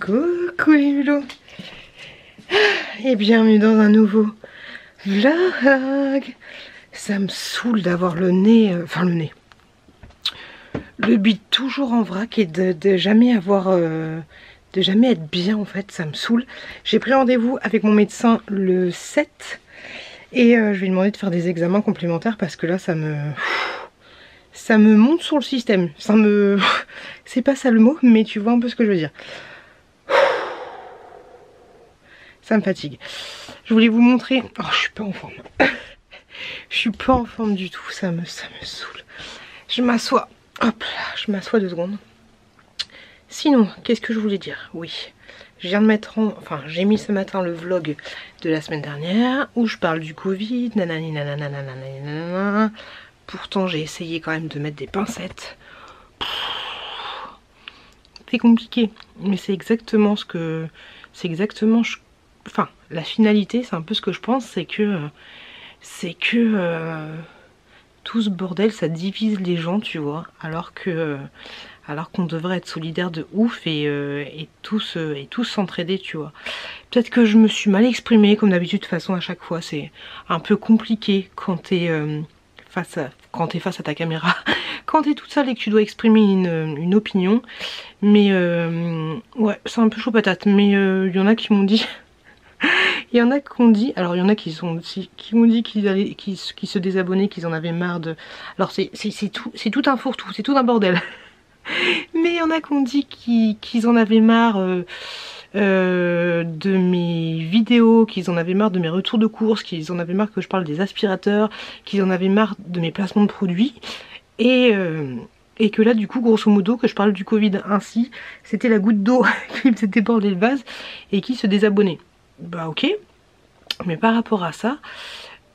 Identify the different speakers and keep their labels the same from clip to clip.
Speaker 1: Coucou les mulots et bienvenue dans un nouveau vlog. Ça me saoule d'avoir le nez, le bide toujours en vrac et de jamais avoir, de jamais être bien en fait, ça me saoule. J'ai pris rendez-vous avec mon médecin le 7 et je lui ai demandé de faire des examens complémentaires parce que là ça me monte sur le système. C'est pas ça le mot, mais tu vois un peu ce que je veux dire. Ça me fatigue. Je voulais vous montrer. Oh, je suis pas en forme. Je suis pas en forme du tout. Ça me saoule. Je m'assois. Hop là, je m'assois 2 secondes. Sinon, qu'est-ce que je voulais dire? Oui, je viens de mettre en... Enfin, j'ai mis ce matin le vlog de la semaine dernière où je parle du Covid. Nanani, nanana, nanana. Pourtant, j'ai essayé quand même de mettre des pincettes. C'est compliqué, mais c'est exactement ce que... C'est exactement... Enfin, la finalité, c'est un peu ce que je pense, c'est que tout ce bordel, ça divise les gens, tu vois, alors qu'on devrait être solidaires de ouf et tous s'entraider, tu vois. Peut-être que je me suis mal exprimée, comme d'habitude, de toute façon, à chaque fois, c'est un peu compliqué quand t'es face à ta caméra, quand t'es toute seule et que tu dois exprimer une opinion. Mais ouais, c'est un peu chaud patate, mais il y en a qui m'ont dit... Il y en a qui ont dit, alors il y en a qui m'ont dit qu'ils se désabonnaient, qu'ils en avaient marre de... Alors c'est tout un fourre-tout, c'est tout un bordel. Mais il y en a qui ont dit qu'ils en avaient marre de mes vidéos, qu'ils en avaient marre de mes retours de course, qu'ils en avaient marre que je parle des aspirateurs, qu'ils en avaient marre de mes placements de produits. Et que là du coup grosso modo que je parle du Covid ainsi, c'était la goutte d'eau qui faisait déborder le vase et qui se désabonnait. Bah ok, mais par rapport à ça,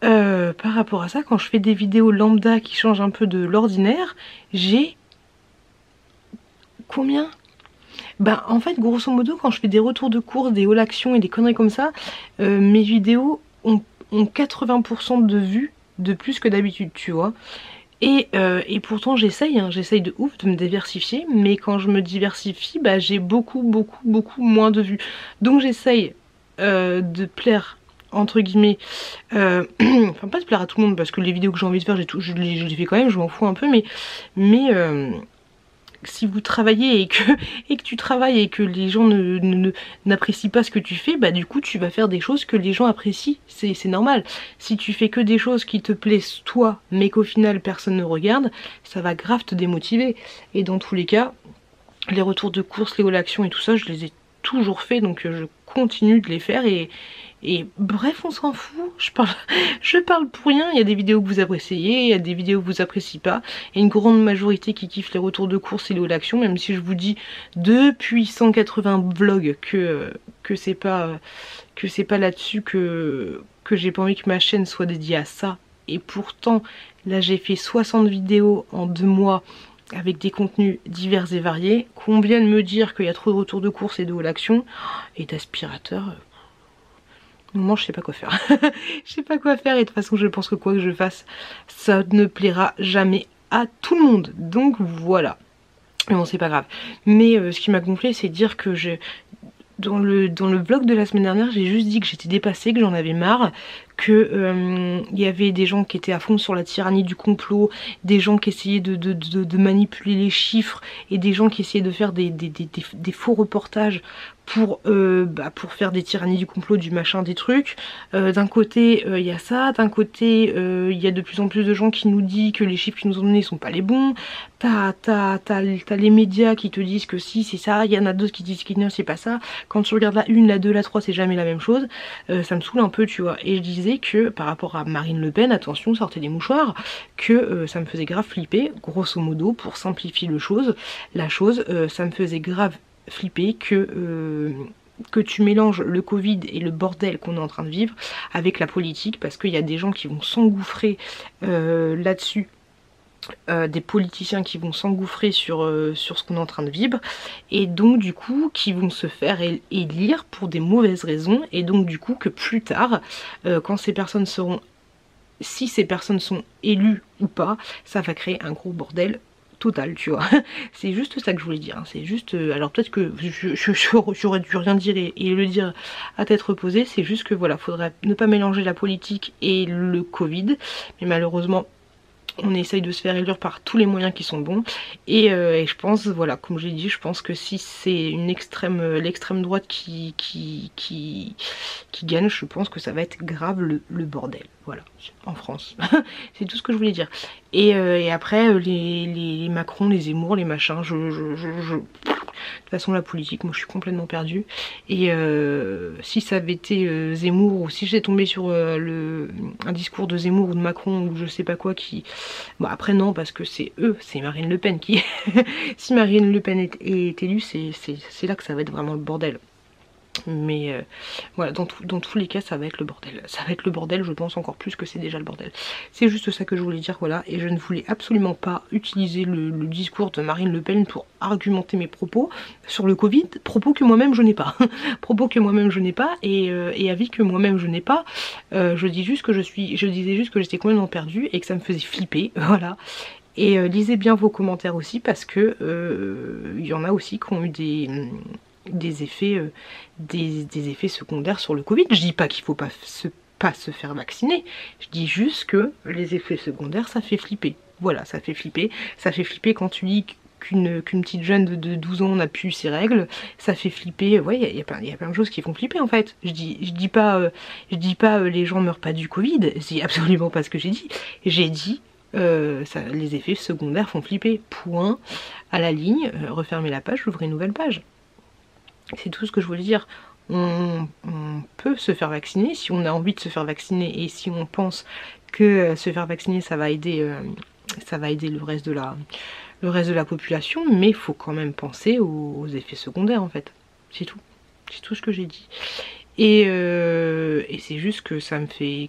Speaker 1: quand je fais des vidéos lambda qui changent un peu de l'ordinaire, j'ai... Combien? Bah en fait grosso modo quand je fais des retours de course, des haul actions et des conneries comme ça, mes vidéos ont 80% de vues de plus que d'habitude, tu vois. Et pourtant j'essaye de ouf de me diversifier, mais quand je me diversifie, bah j'ai beaucoup moins de vues. Donc j'essaye de plaire entre guillemets, enfin pas de plaire à tout le monde parce que les vidéos que j'ai envie de faire je les fais quand même, je m'en fous un peu, mais si vous travaillez et que tu travailles et que les gens n'apprécient pas ce que tu fais, bah du coup tu vas faire des choses que les gens apprécient, c'est normal. Si tu fais que des choses qui te plaisent toi mais qu'au final personne ne regarde, ça va grave te démotiver. Et dans tous les cas, les retours de course, les haul actions et tout ça, je les ai toujours fait, donc je continue de les faire et bref, on s'en fout, je parle pour rien. Il y a des vidéos que vous appréciez, il y a des vidéos que vous appréciez pas. Il y a une grande majorité qui kiffe les retours de course et les haul actions, même si je vous dis depuis 180 vlogs que c'est pas là-dessus que j'ai pas envie que ma chaîne soit dédiée à ça. Et pourtant, là j'ai fait 60 vidéos en 2 mois avec des contenus divers et variés. Qu'on vienne me dire qu'il y a trop de retours de course et de haul action et d'aspirateurs... Moi je sais pas quoi faire. Je sais pas quoi faire et de toute façon je pense que quoi que je fasse, ça ne plaira jamais à tout le monde. Donc voilà. Mais bon c'est pas grave. Mais ce qui m'a gonflé c'est de dire que dans le vlog de la semaine dernière j'ai juste dit que j'étais dépassée, que j'en avais marre, que y avait des gens qui étaient à fond sur la tyrannie du complot, des gens qui essayaient de manipuler les chiffres et des gens qui essayaient de faire des faux reportages pour faire des tyrannies du complot, du machin, des trucs. D'un côté il y a ça, d'un côté il y a de plus en plus de gens qui nous disent que les chiffres qu'ils nous ont donnés sont pas les bons. T'as les médias qui te disent que si c'est ça, il y en a d'autres qui disent que non c'est pas ça. Quand tu regardes la 1, la 2, la 3 c'est jamais la même chose. Ça me saoule un peu tu vois. Et je disais que par rapport à Marine Le Pen, attention sortez des mouchoirs, que ça me faisait grave flipper, grosso modo pour simplifier la chose, ça me faisait grave flipper que tu mélanges le Covid et le bordel qu'on est en train de vivre avec la politique, parce qu'il y a des gens qui vont s'engouffrer là-dessus, des politiciens qui vont s'engouffrer sur ce qu'on est en train de vivre, et donc du coup qui vont se faire élire pour des mauvaises raisons, et donc du coup que plus tard, quand ces personnes seront... Si ces personnes sont élues ou pas, ça va créer un gros bordel totale, tu vois. C'est juste ça que je voulais dire, hein. C'est juste, alors peut-être que j'aurais dû rien dire et le dire à tête reposée, c'est juste que voilà, faudrait ne pas mélanger la politique et le Covid, mais malheureusement on essaye de se faire élire par tous les moyens qui sont bons et je pense, voilà, comme j'ai dit, je pense que si c'est une l'extrême droite qui gagne, je pense que ça va être grave le bordel, voilà, en France. C'est tout ce que je voulais dire. Et après les Macron, les Zemmour, les machins, de toute façon la politique, moi je suis complètement perdue. Et si ça avait été Zemmour, ou si j'étais tombée sur un discours de Zemmour ou de Macron ou je sais pas quoi qui... Bon après non, parce que c'est eux, c'est Marine Le Pen qui... Si Marine Le Pen est élue, c'est là que ça va être vraiment le bordel. Mais voilà, dans tous les cas ça va être le bordel. Ça va être le bordel, je pense encore plus que c'est déjà le bordel. C'est juste ça que je voulais dire, voilà. Et je ne voulais absolument pas utiliser le discours de Marine Le Pen pour argumenter mes propos sur le Covid. Propos que moi-même je n'ai pas. Propos que moi-même je n'ai pas et avis que moi-même je n'ai pas. Je disais juste que j'étais complètement perdue et que ça me faisait flipper, voilà. Et lisez bien vos commentaires aussi, parce que il y en a aussi qui ont eu des effets secondaires sur le Covid. Je dis pas qu'il faut pas se faire vacciner, je dis juste que les effets secondaires ça fait flipper. Voilà, ça fait flipper quand tu dis qu'une petite jeune de 12 ans n'a plus ses règles, ça fait flipper. Ouais, il y a plein de choses qui font flipper en fait. Je dis pas les gens meurent pas du Covid, c'est absolument pas ce que j'ai dit. J'ai dit les effets secondaires font flipper, point, à la ligne, refermez la page, ouvrez une nouvelle page. C'est tout ce que je voulais dire. On peut se faire vacciner si on a envie de se faire vacciner et si on pense que se faire vacciner ça va aider le reste de la population, mais il faut quand même penser aux effets secondaires en fait. C'est tout. C'est tout ce que j'ai dit. Et c'est juste que ça me fait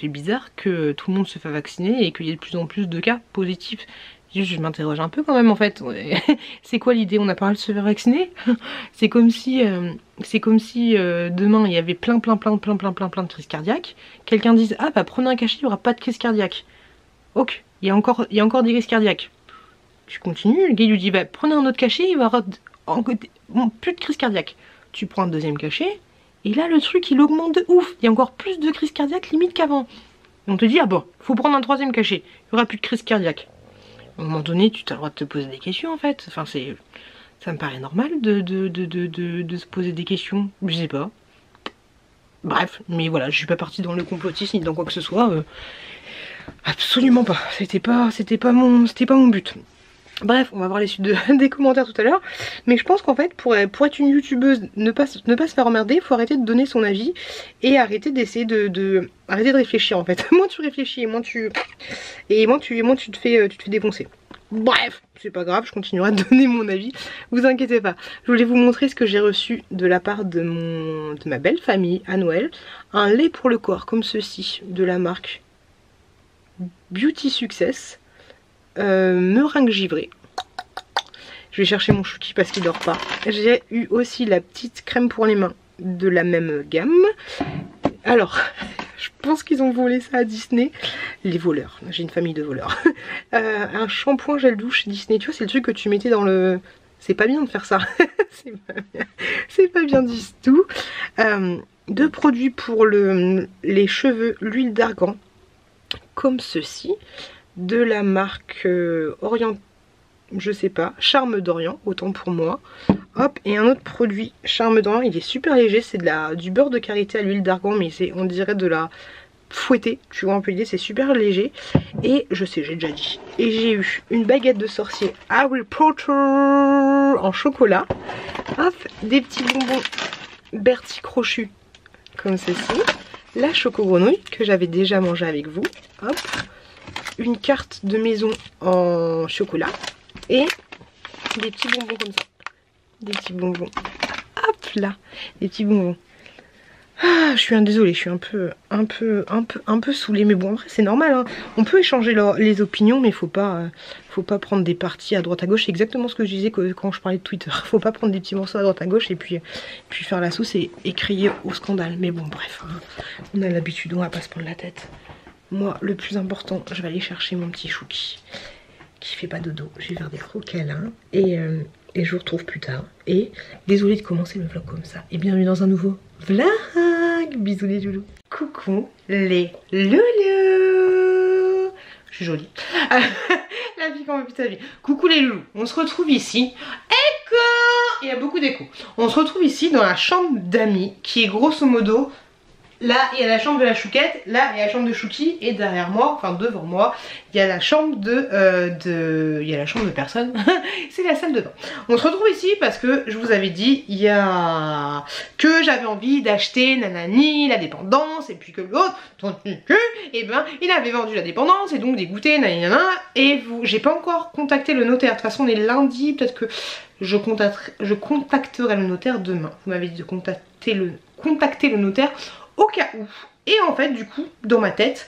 Speaker 1: bizarre que tout le monde se fasse vacciner et qu'il y ait de plus en plus de cas positifs. Je m'interroge un peu quand même en fait. C'est quoi l'idée? On a pas le droit de se faire vacciner? C'est comme si demain il y avait plein de crises cardiaques. Quelqu'un dise ah bah prenez un cachet, il n'y aura pas de crise cardiaque. Ok, il y a encore des crises cardiaques. Tu continues, le gars lui dit bah prenez un autre cachet, il va y avoir plus de crise cardiaque. Tu prends un deuxième cachet et là le truc il augmente de ouf. Il y a encore plus de crises cardiaques limite qu'avant. On te dit ah bon, faut prendre un troisième cachet, il n'y aura plus de crise cardiaque. À un moment donné, tu as le droit de te poser des questions en fait. Enfin, ça me paraît normal de se poser des questions. Je sais pas. Bref, mais voilà, je suis pas partie dans le complotisme ni dans quoi que ce soit. Absolument pas. C'était pas mon but. Bref, on va voir les suites des commentaires tout à l'heure. Mais je pense qu'en fait, pour être une youtubeuse, ne pas se faire emmerder, il faut arrêter de donner son avis et arrêter d'essayer arrêter de réfléchir en fait. Moins tu réfléchis, moins tu te fais défoncer. Bref, c'est pas grave, je continuerai de donner mon avis, vous inquiétez pas. Je voulais vous montrer ce que j'ai reçu de la part de ma belle famille à Noël. Un lait pour le corps comme ceci, de la marque Beauty Success. Meringue givrée. Je vais chercher mon chouki parce qu'il dort pas. J'ai eu aussi la petite crème pour les mains de la même gamme. Alors, je pense qu'ils ont volé ça à Disney. Les voleurs, j'ai une famille de voleurs. Un shampoing gel douche Disney, tu vois, c'est le truc que tu mettais dans le... C'est pas bien de faire ça. C'est pas bien du tout. Deux produits pour les cheveux, l'huile d'argan, comme ceci. De la marque Orient, je sais pas, Charme d'Orient, autant pour moi. Hop, et un autre produit Charme d'Orient, il est super léger, c'est du beurre de karité à l'huile d'argan, mais on dirait de la fouettée, tu vois un peu l'idée, c'est super léger. Et je sais, j'ai déjà dit. Et j'ai eu une baguette de sorcier Harry Potter en chocolat. Hop, des petits bonbons Bertie Crochu, comme ceci. La choco-grenouille, que j'avais déjà mangé avec vous. Hop. Une carte de maison en chocolat et des petits bonbons comme ça. Des petits bonbons. Hop là, des petits bonbons. Ah, je suis désolée, je suis un peu saoulée, mais bon après c'est normal, hein. On peut échanger les opinions, mais faut pas prendre des parties à droite à gauche. C'est exactement ce que je disais quand je parlais de Twitter. Faut pas prendre des petits morceaux à droite à gauche et puis faire la sauce et crier au scandale. Mais bon bref, hein. On a l'habitude, on va pas se prendre la tête. Moi, le plus important, je vais aller chercher mon petit chouki. qui fait pas dodo. Je vais faire des gros câlins et je vous retrouve plus tard. Et désolée de commencer le vlog comme ça. Et bienvenue dans un nouveau vlog. Bisous les loulous. Coucou les loulous. Je suis jolie. La vie quand même putain vie. Coucou les loulous. On se retrouve ici. Écho. Il y a beaucoup d'écho. On se retrouve ici dans la chambre d'Ami qui est grosso modo... Là, il y a la chambre de la chouquette, là, il y a la chambre de Chouki, et derrière moi, enfin devant moi, il y a la chambre il y a la chambre de personne, c'est la salle de bain. On se retrouve ici parce que je vous avais dit, il y a que j'avais envie d'acheter nanani, la dépendance, et puis que l'autre, et ben, il avait vendu la dépendance, et donc dégoûté, nanana, et j'ai pas encore contacté le notaire. De toute façon, on est lundi, peut-être que je contacterai le notaire demain. Vous m'avez dit de contacter le notaire au cas où. Et en fait du coup dans ma tête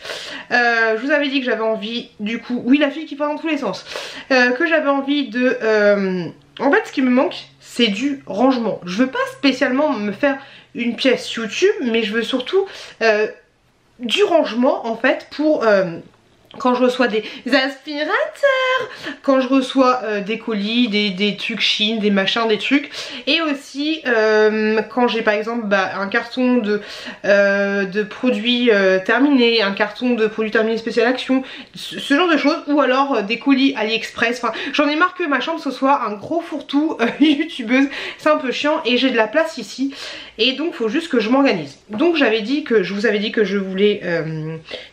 Speaker 1: je vous avais dit que j'avais envie du coup, oui la fille qui part dans tous les sens, que j'avais envie de en fait ce qui me manque c'est du rangement. Je veux pas spécialement me faire une pièce YouTube mais je veux surtout du rangement en fait pour quand je reçois des aspirateurs, quand je reçois des colis, des trucs Chine, des machins, des trucs. Et aussi quand j'ai par exemple un carton de produits terminés, un carton de produits terminés spécial action, ce genre de choses. Ou alors des colis AliExpress. Enfin, j'en ai marre que ma chambre ce soit un gros fourre-tout youtubeuse. C'est un peu chiant et j'ai de la place ici. Et donc faut juste que je m'organise. Donc je vous avais dit que je voulais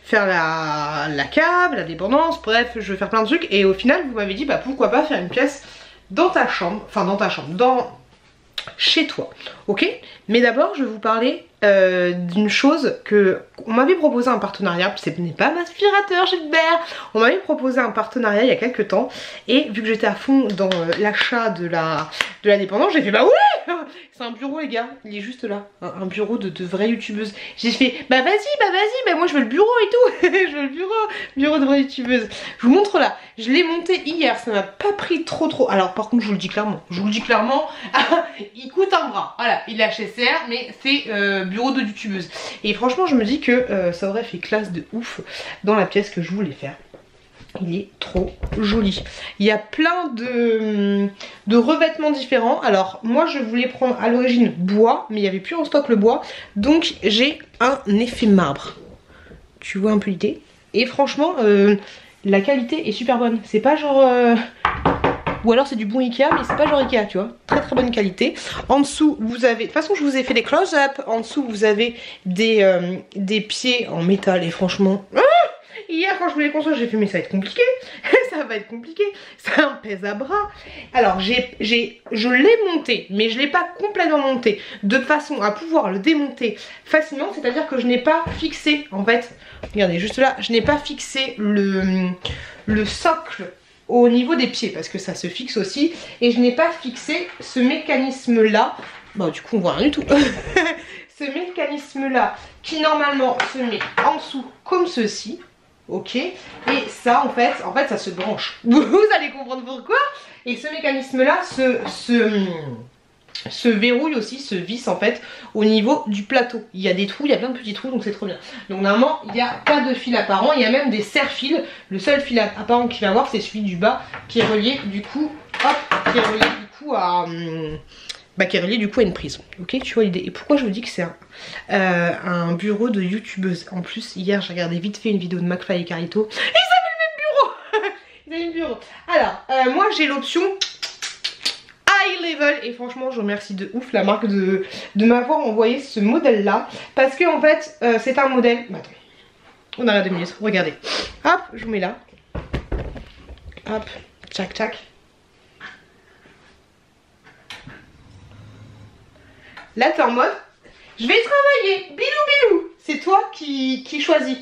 Speaker 1: faire la cave, la dépendance, bref je veux faire plein de trucs. Et au final vous m'avez dit bah pourquoi pas faire une pièce dans ta chambre, enfin dans ta chambre, chez toi, ok. Mais d'abord je vais vous parler d'une chose que on m'avait proposé un partenariat, ce n'est pas m'aspirateur Gilbert, on m'avait proposé un partenariat il y a quelques temps et vu que j'étais à fond dans l'achat de la dépendance, j'ai fait bah ouais, c'est un bureau les gars, il est juste là, un bureau de vraie youtubeuse. J'ai fait bah vas-y, moi je veux le bureau et tout, je veux le bureau de vraie youtubeuse. Je vous montre là, je l'ai monté hier, ça m'a pas pris trop. Alors par contre je vous le dis clairement, il coûte un bras, voilà, il est HSR mais c'est bureau de youtubeuse. Et franchement je me dis que ça aurait fait classe de ouf dans la pièce que je voulais faire. Il est trop joli. Il y a plein de revêtements différents. Alors moi je voulais prendre à l'origine bois, mais il n'y avait plus en stock le bois. Donc j'ai un effet marbre. Tu vois un peu l'idée. Et franchement la qualité est super bonne. C'est pas genre... Ou alors c'est du bon Ikea mais c'est pas genre Ikea tu vois. Très bonne qualité. En dessous vous avez... De toute façon je vous ai fait des close-up. En dessous vous avez des pieds en métal et franchement... Hier quand je voulais construire j'ai fait mais ça va être compliqué. Ça va être compliqué. Ça me pèse à bras. Alors je l'ai monté mais je l'ai pas complètement monté de façon à pouvoir le démonter facilement. C'est à dire que je n'ai pas fixé en fait. Regardez juste là. Je n'ai pas fixé le socle au niveau des pieds parce que ça se fixe aussi. Et je n'ai pas fixé ce mécanisme là. Bon du coup on voit rien du tout. Ce mécanisme là qui normalement se met en dessous comme ceci. Ok, et ça en fait ça se branche. Vous allez comprendre pourquoi. Et ce mécanisme là se verrouille aussi, se visse en fait au niveau du plateau. Il y a des trous, il y a plein de petits trous donc c'est trop bien. Donc normalement il n'y a pas de fil apparent, il y a même des serre-fils. Le seul fil apparent qu'il va y avoir c'est celui du bas qui est relié du coup, hop, qui est relié du coup à... qui est relié du coup à une prise. Ok, tu vois l'idée. Et pourquoi je vous dis que c'est un bureau de youtubeuse. En plus hier j'ai regardé vite fait une vidéo de McFly et Carlito. Ils avaient le même bureau. Ils avaient le bureau. Alors moi j'ai l'option high level. Et franchement je remercie de ouf la marque de m'avoir envoyé ce modèle là. Parce que en fait c'est un modèle... Attends, on arrête 2 minutes, regardez. Hop, je vous mets là. Hop, tac. Là t'es en mode je vais travailler, bilou. C'est toi qui choisis.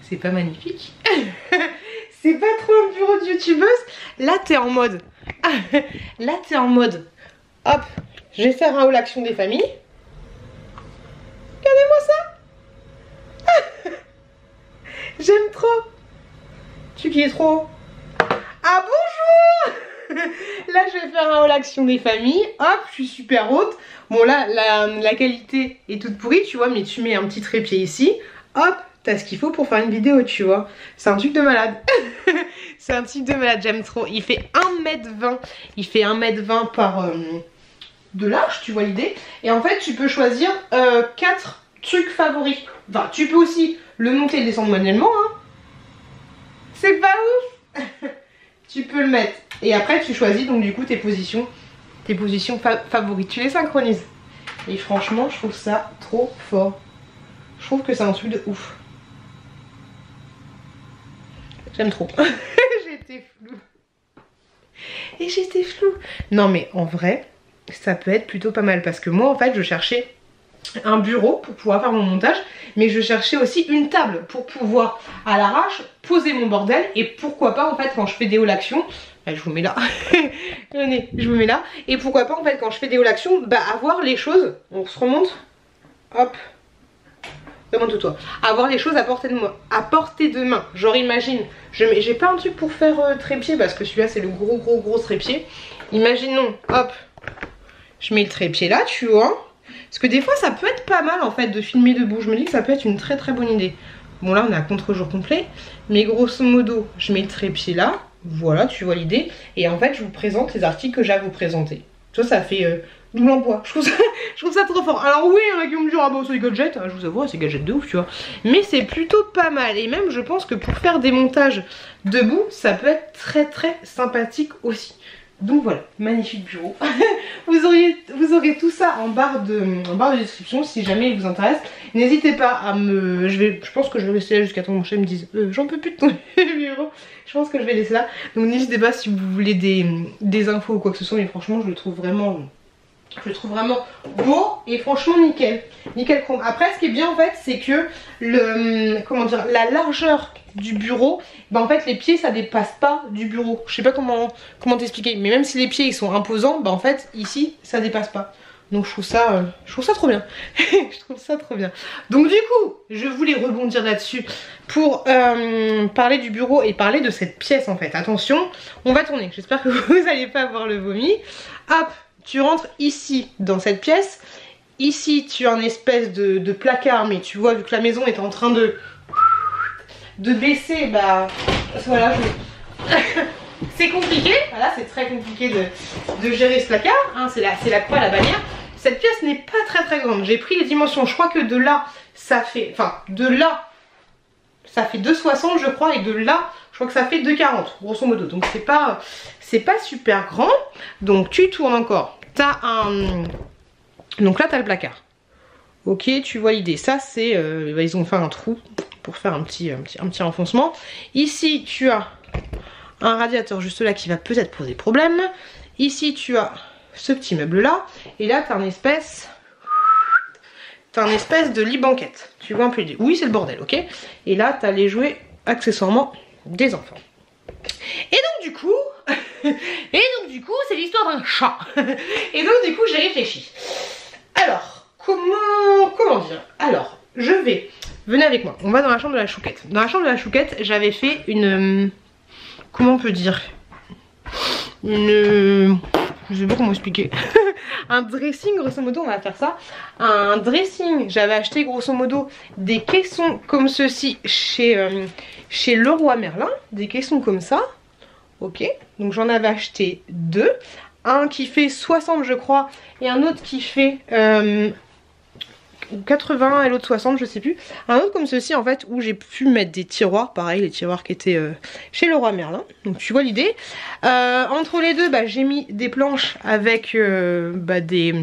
Speaker 1: C'est pas magnifique. C'est pas trop un bureau de youtubeuse. Là t'es en mode hop, je vais faire un haul action des familles. Regardez-moi ça. J'aime trop. Tu qui es trop. Ah bonjour. Là je vais faire un haul action des familles. Hop, je suis super haute. Bon là la qualité est toute pourrie tu vois, mais tu mets un petit trépied ici. Hop, t'as ce qu'il faut pour faire une vidéo tu vois. C'est un truc de malade. C'est un truc de malade, j'aime trop. Il fait 1m20. Il fait 1m20 par de large, tu vois l'idée. Et en fait tu peux choisir 4 trucs favoris. Enfin tu peux aussi le monter et le descendre manuellement hein. C'est pas ouf. Tu peux le mettre. Et après tu choisis donc du coup tes positions favorites. Tu les synchronises. Et franchement je trouve ça trop fort. Je trouve que c'est un truc de ouf. J'aime trop. J'étais floue. Et j'étais floue. Non mais en vrai, ça peut être plutôt pas mal. Parce que moi en fait je cherchais un bureau pour pouvoir faire mon montage. Mais je cherchais aussi une table pour pouvoir à l'arrache poser mon bordel. Et pourquoi pas en fait quand je fais des hauls actions. Je vous mets là. Venez, je vous mets là. Et pourquoi pas en fait quand je fais des hauls actions, bah avoir les choses. On se remonte. Hop. Remonte-toi. Avoir les choses à portée de moi. À portée de main. Genre imagine. J'ai pas un truc pour faire trépied parce que celui-là c'est le gros trépied. Imaginons. Hop. Je mets le trépied là, tu vois. Parce que des fois ça peut être pas mal en fait de filmer debout. Je me dis que ça peut être une très bonne idée. Bon là on est à contre-jour complet. Mais grosso modo je mets le trépied là. Voilà tu vois l'idée. Et en fait je vous présente les articles que j'ai à vous présenter. Tu vois ça fait double emploi. Je trouve ça trop fort. Alors oui il y en a qui vont me dire ah bon c'est des gadgets. Je vous avoue c'est gadgets de ouf tu vois. Mais c'est plutôt pas mal. Et même je pense que pour faire des montages debout ça peut être très sympathique aussi. Donc voilà, magnifique bureau. vous aurez tout ça en barre de description si jamais il vous intéresse. N'hésitez pas à me... Je pense que je vais rester là jusqu'à temps que mon chef me dise j'en peux plus de ton bureau. Je pense que je vais laisser là. Donc n'hésitez pas si vous voulez des infos ou quoi que ce soit. Mais franchement je le trouve vraiment... beau et franchement nickel. Nickel chrome. Après ce qui est bien en fait c'est que la largeur du bureau, bah en fait les pieds ça dépasse pas du bureau. Je sais pas comment t'expliquer, mais même si les pieds ils sont imposants, bah en fait ici ça dépasse pas. Donc je trouve ça trop bien. Je trouve ça trop bien. Donc du coup je voulais rebondir là-dessus pour parler du bureau et parler de cette pièce en fait. Attention, on va tourner. J'espère que vous n'allez pas avoir le vomi. Hop, tu rentres ici dans cette pièce. Ici tu as un espèce de placard, mais tu vois vu que la maison est en train de baisser, bah voilà, c'est compliqué, voilà, c'est très compliqué de gérer ce placard, hein, c'est la croix, la bannière. Cette pièce n'est pas très grande, j'ai pris les dimensions, je crois que de là, ça fait, de là, ça fait 2,60 je crois, et de là, je crois que ça fait 2,40 grosso modo, donc c'est pas super grand. Donc tu tournes encore, t'as donc là t'as le placard, ok, tu vois l'idée, ça c'est, ils ont fait un trou pour faire un petit enfoncement. Ici tu as un radiateur juste là qui va peut-être poser problème. Ici tu as ce petit meuble là. Et là tu as un espèce de lit banquette. Tu vois un peu l'idée. Oui c'est le bordel, ok. Et là tu as les jouets accessoirement des enfants. Et donc du coup c'est l'histoire d'un chat. Et donc du coup j'ai réfléchi. Alors comment dire. Alors je vais... Venez avec moi, on va dans la chambre de la chouquette. Dans la chambre de la chouquette, j'avais fait une... Comment on peut dire je sais pas comment expliquer. Un dressing, grosso modo, on va faire ça. Un dressing, j'avais acheté grosso modo des caissons comme ceci chez Leroy Merlin. Des caissons comme ça. Ok, donc j'en avais acheté 2. Un qui fait 60 je crois, et un autre qui fait... 80 et l'autre 60 je sais plus. Un autre comme ceci en fait où j'ai pu mettre des tiroirs, pareil les tiroirs qui étaient chez Leroy Merlin. Donc tu vois l'idée. Entre les deux j'ai mis des planches avec des...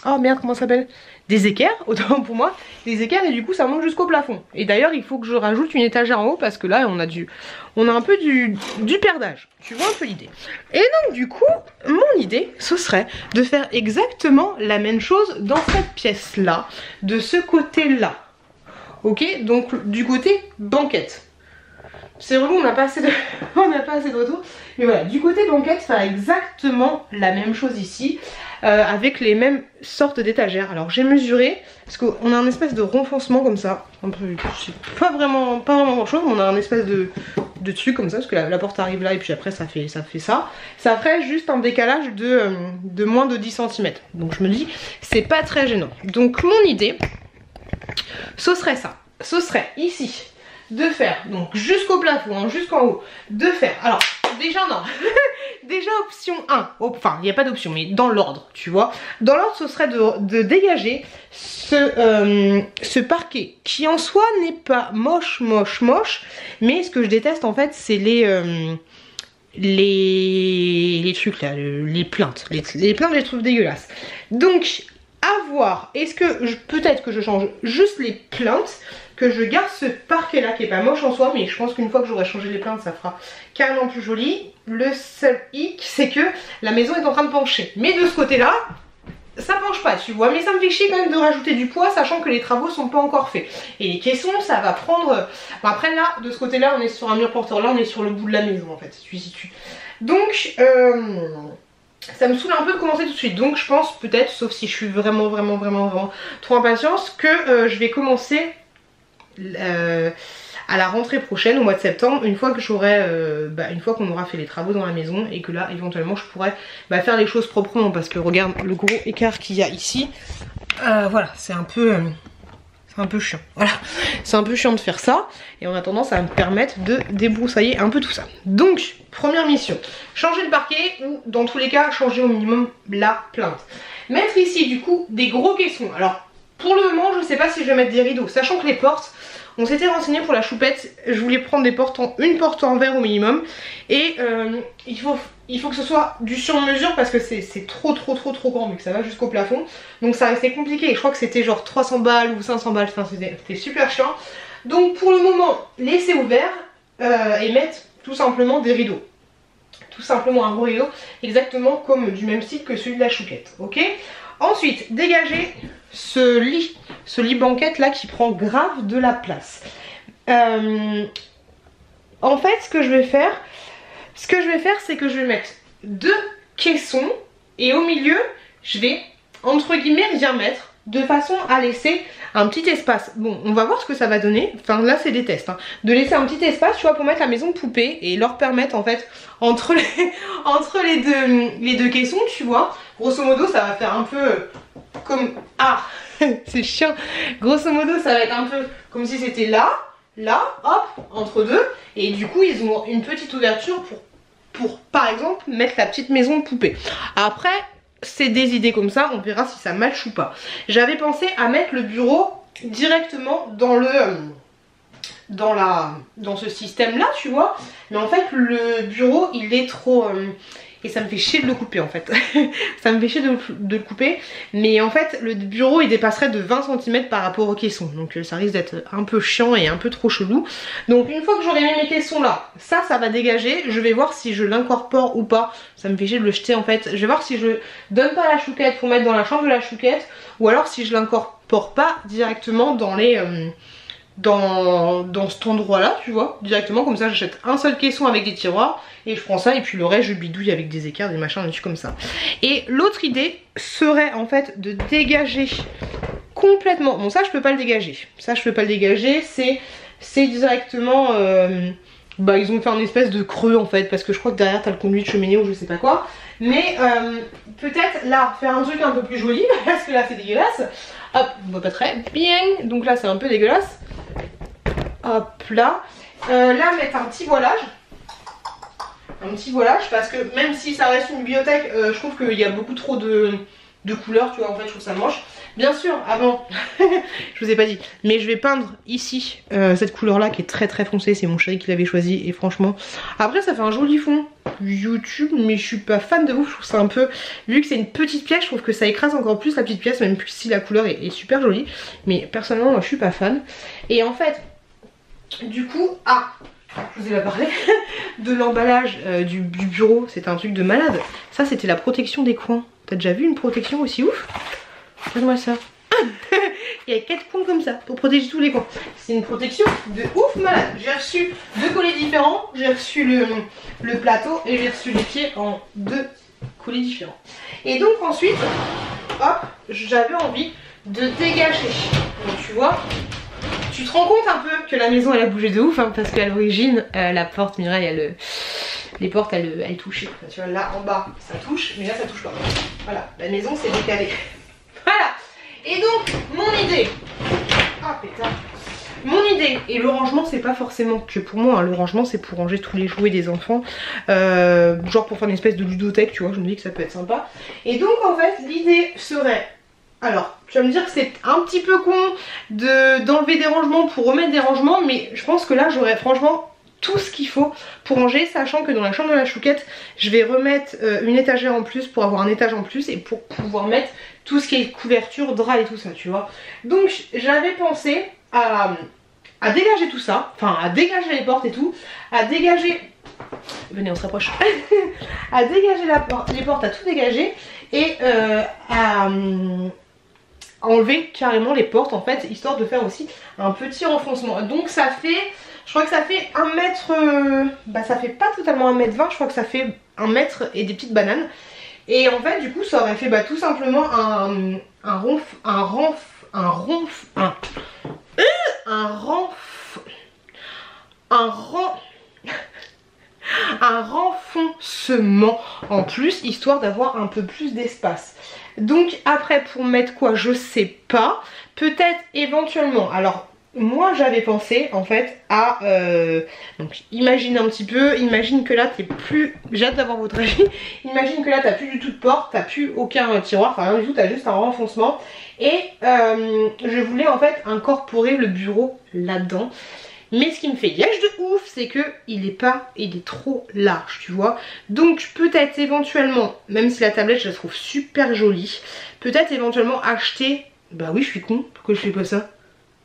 Speaker 1: Oh merde comment ça s'appelle, des équerres, autant pour moi. Des équerres et du coup ça monte jusqu'au plafond. Et d'ailleurs il faut que je rajoute une étagère en haut parce que là on a un peu du perdage. Tu vois un peu l'idée. Et donc du coup mon idée ce serait de faire exactement la même chose dans cette pièce là, de ce côté là. Ok, donc du côté banquette. C'est relou, on n'a pas assez de retour. Mais voilà, du côté banquette, faire exactement la même chose ici. Avec les mêmes sortes d'étagères. Alors j'ai mesuré, parce qu'on a un espèce de renfoncement comme ça. Un peu, c'est pas vraiment grand chose, mais on a un espèce de dessus comme ça, parce que la porte arrive là et puis après ça fait ça. Ça ferait juste un décalage de moins de 10 cm. Donc je me dis, c'est pas très gênant. Donc mon idée, ce serait ça. Ce serait ici de faire, donc jusqu'au plafond, hein, jusqu'en haut, de faire, alors déjà non, déjà option 1, enfin il n'y a pas d'option mais dans l'ordre tu vois, dans l'ordre ce serait de dégager ce parquet qui en soi n'est pas moche, mais ce que je déteste en fait c'est les trucs là, les plaintes, les plaintes je les trouve dégueulasses. Donc à voir, est-ce que peut-être que je change juste les plaintes, que je garde ce parquet là qui est pas moche en soi, mais je pense qu'une fois que j'aurai changé les plaintes ça fera carrément plus joli. Le seul hic c'est que la maison est en train de pencher, mais de ce côté là ça penche pas tu vois, mais ça me fait chier quand même de rajouter du poids sachant que les travaux sont pas encore faits. Et les caissons ça va prendre, bon, après là de ce côté là on est sur un mur porteur, là on est sur le bout de la maison en fait si tu situes. Donc ça me saoule un peu de commencer tout de suite, donc je pense peut-être, sauf si je suis vraiment trop impatiente, que je vais commencer à la rentrée prochaine au mois de septembre, une fois que j'aurai une fois qu'on aura fait les travaux dans la maison et que là éventuellement je pourrais faire les choses proprement, parce que regarde le gros écart qu'il y a ici, voilà c'est un peu chiant, voilà c'est un peu chiant de faire ça, et en attendant ça va me permettre de débroussailler un peu tout ça. Donc première mission, changer le parquet ou dans tous les cas changer au minimum la plainte. Mettre ici du coup des gros caissons. Alors pour le moment je sais pas si je vais mettre des rideaux, sachant que les portes, on s'était renseigné pour la choupette, je voulais prendre des portes une porte en verre au minimum, et il faut que ce soit du sur mesure parce que c'est trop grand mais que ça va jusqu'au plafond, donc ça restait compliqué et je crois que c'était genre 300 balles ou 500 balles, enfin c'était super chiant. Donc pour le moment laisser ouvert et mettre tout simplement des rideaux, tout simplement un gros rideau exactement comme du même style que celui de la chouquette, ok. Ensuite dégager ce lit banquette là qui prend grave de la place. En fait ce que je vais faire c'est que je vais mettre 2 caissons et au milieu je vais entre guillemets rien mettre, de façon à laisser un petit espace. Bon on va voir ce que ça va donner, enfin là c'est des tests hein. De laisser un petit espace tu vois pour mettre la maison de poupée et leur permettre en fait entre les deux caissons tu vois. Grosso modo ça va faire un peu comme, ah c'est chiant, grosso modo ça va être un peu comme si c'était là, hop, entre deux, et du coup ils ont une petite ouverture pour par exemple mettre la petite maison de poupée. Après c'est des idées comme ça, on verra si ça match ou pas. J'avais pensé à mettre le bureau directement dans dans ce système là tu vois, mais en fait le bureau il est trop et ça me fait chier de le couper en fait. Ça me fait chier de le couper, mais en fait le bureau il dépasserait de 20 cm par rapport aux caissons, donc ça risque d'être un peu chiant et un peu trop chelou. Donc une fois que j'aurai mis mes caissons là, ça va dégager, je vais voir si je l'incorpore ou pas. Ça me fait chier de le jeter en fait. Je vais voir si je donne pas la chouquette pour mettre dans la chambre de la chouquette, ou alors si je l'incorpore pas directement dans les dans cet endroit là tu vois, directement comme ça j'achète un seul caisson avec des tiroirs et je prends ça et puis le reste je bidouille avec des écarts, des machins, des trucs comme ça. Et l'autre idée serait en fait de dégager complètement, bon ça je peux pas le dégager, c'est directement ils ont fait un espèce de creux en fait, parce que je crois que derrière t'as le conduit de cheminée ou je sais pas quoi, mais peut-être là faire un truc un peu plus joli parce que là c'est dégueulasse. Hop, on voit pas très bien, donc là c'est un peu dégueulasse. Hop là, là mettre un petit voilage, parce que même si ça reste une bibliothèque, je trouve qu'il y a beaucoup trop de couleurs, tu vois, en fait je trouve ça moche. Bien sûr, avant, je vous ai pas dit, mais je vais peindre ici cette couleur là qui est très foncée, c'est mon chéri qui l'avait choisi et franchement, après ça fait un joli fond YouTube, mais je suis pas fan de ouf, je trouve ça un peu, vu que c'est une petite pièce, je trouve que ça écrase encore plus la petite pièce, même si la couleur est super jolie, mais personnellement moi je suis pas fan. Et en fait, du coup, je vous ai pas parlé de l'emballage du bureau, c'était un truc de malade. Ça c'était la protection des coins. T'as déjà vu une protection aussi ouf? Regarde-moi ça. Il y a 4 coins comme ça pour protéger tous les coins. C'est une protection de ouf malade. J'ai reçu 2 collets différents, j'ai reçu le plateau et j'ai reçu les pieds en 2 collets différents. Et donc ensuite, hop, j'avais envie de dégager. Donc tu vois, tu te rends compte un peu que la maison elle a bougé de ouf hein, parce qu'à l'origine la porte Mireille les portes elles touchaient. Enfin, tu vois là en bas ça touche mais là ça touche pas. Voilà, la maison s'est décalée. Voilà. Et donc mon idée. Ah pétard. Mon idée, et le rangement c'est pas forcément que pour moi, hein, le rangement c'est pour ranger tous les jouets des enfants, genre pour faire une espèce de ludothèque, tu vois, je me dis que ça peut être sympa. Et donc en fait l'idée serait, alors tu vas me dire que c'est un petit peu con d'enlever des rangements pour remettre des rangements, mais je pense que là j'aurais franchement tout ce qu'il faut pour ranger, sachant que dans la chambre de la chouquette je vais remettre une étagère en plus pour avoir un étage en plus et pour pouvoir mettre tout ce qui est couverture, drap et tout ça, tu vois. Donc j'avais pensé à dégager tout ça, enfin à dégager les portes et tout, à dégager, venez on se rapproche, à dégager les portes, à tout dégager et à enlever carrément les portes en fait, histoire de faire aussi un petit renfoncement. Donc ça fait, je crois que ça fait 1 mètre, ça fait pas totalement 1m20, je crois que ça fait 1 mètre et des petites bananes. Et en fait du coup ça aurait fait tout simplement un renfoncement en plus, histoire d'avoir un peu plus d'espace. Donc après pour mettre quoi je sais pas, peut-être éventuellement, alors moi j'avais pensé en fait à donc imagine un petit peu, imagine que là t'es plus, j'ai hâte d'avoir votre avis, imagine que là t'as plus du tout de porte, t'as plus aucun tiroir, enfin rien du tout, t'as juste un renfoncement et je voulais en fait incorporer le bureau là-dedans. Mais ce qui me fait yèche de ouf, c'est que il est trop large, tu vois. Donc peut-être éventuellement, même si la tablette je la trouve super jolie, peut-être éventuellement acheter, bah oui je suis con, pourquoi je fais pas ça?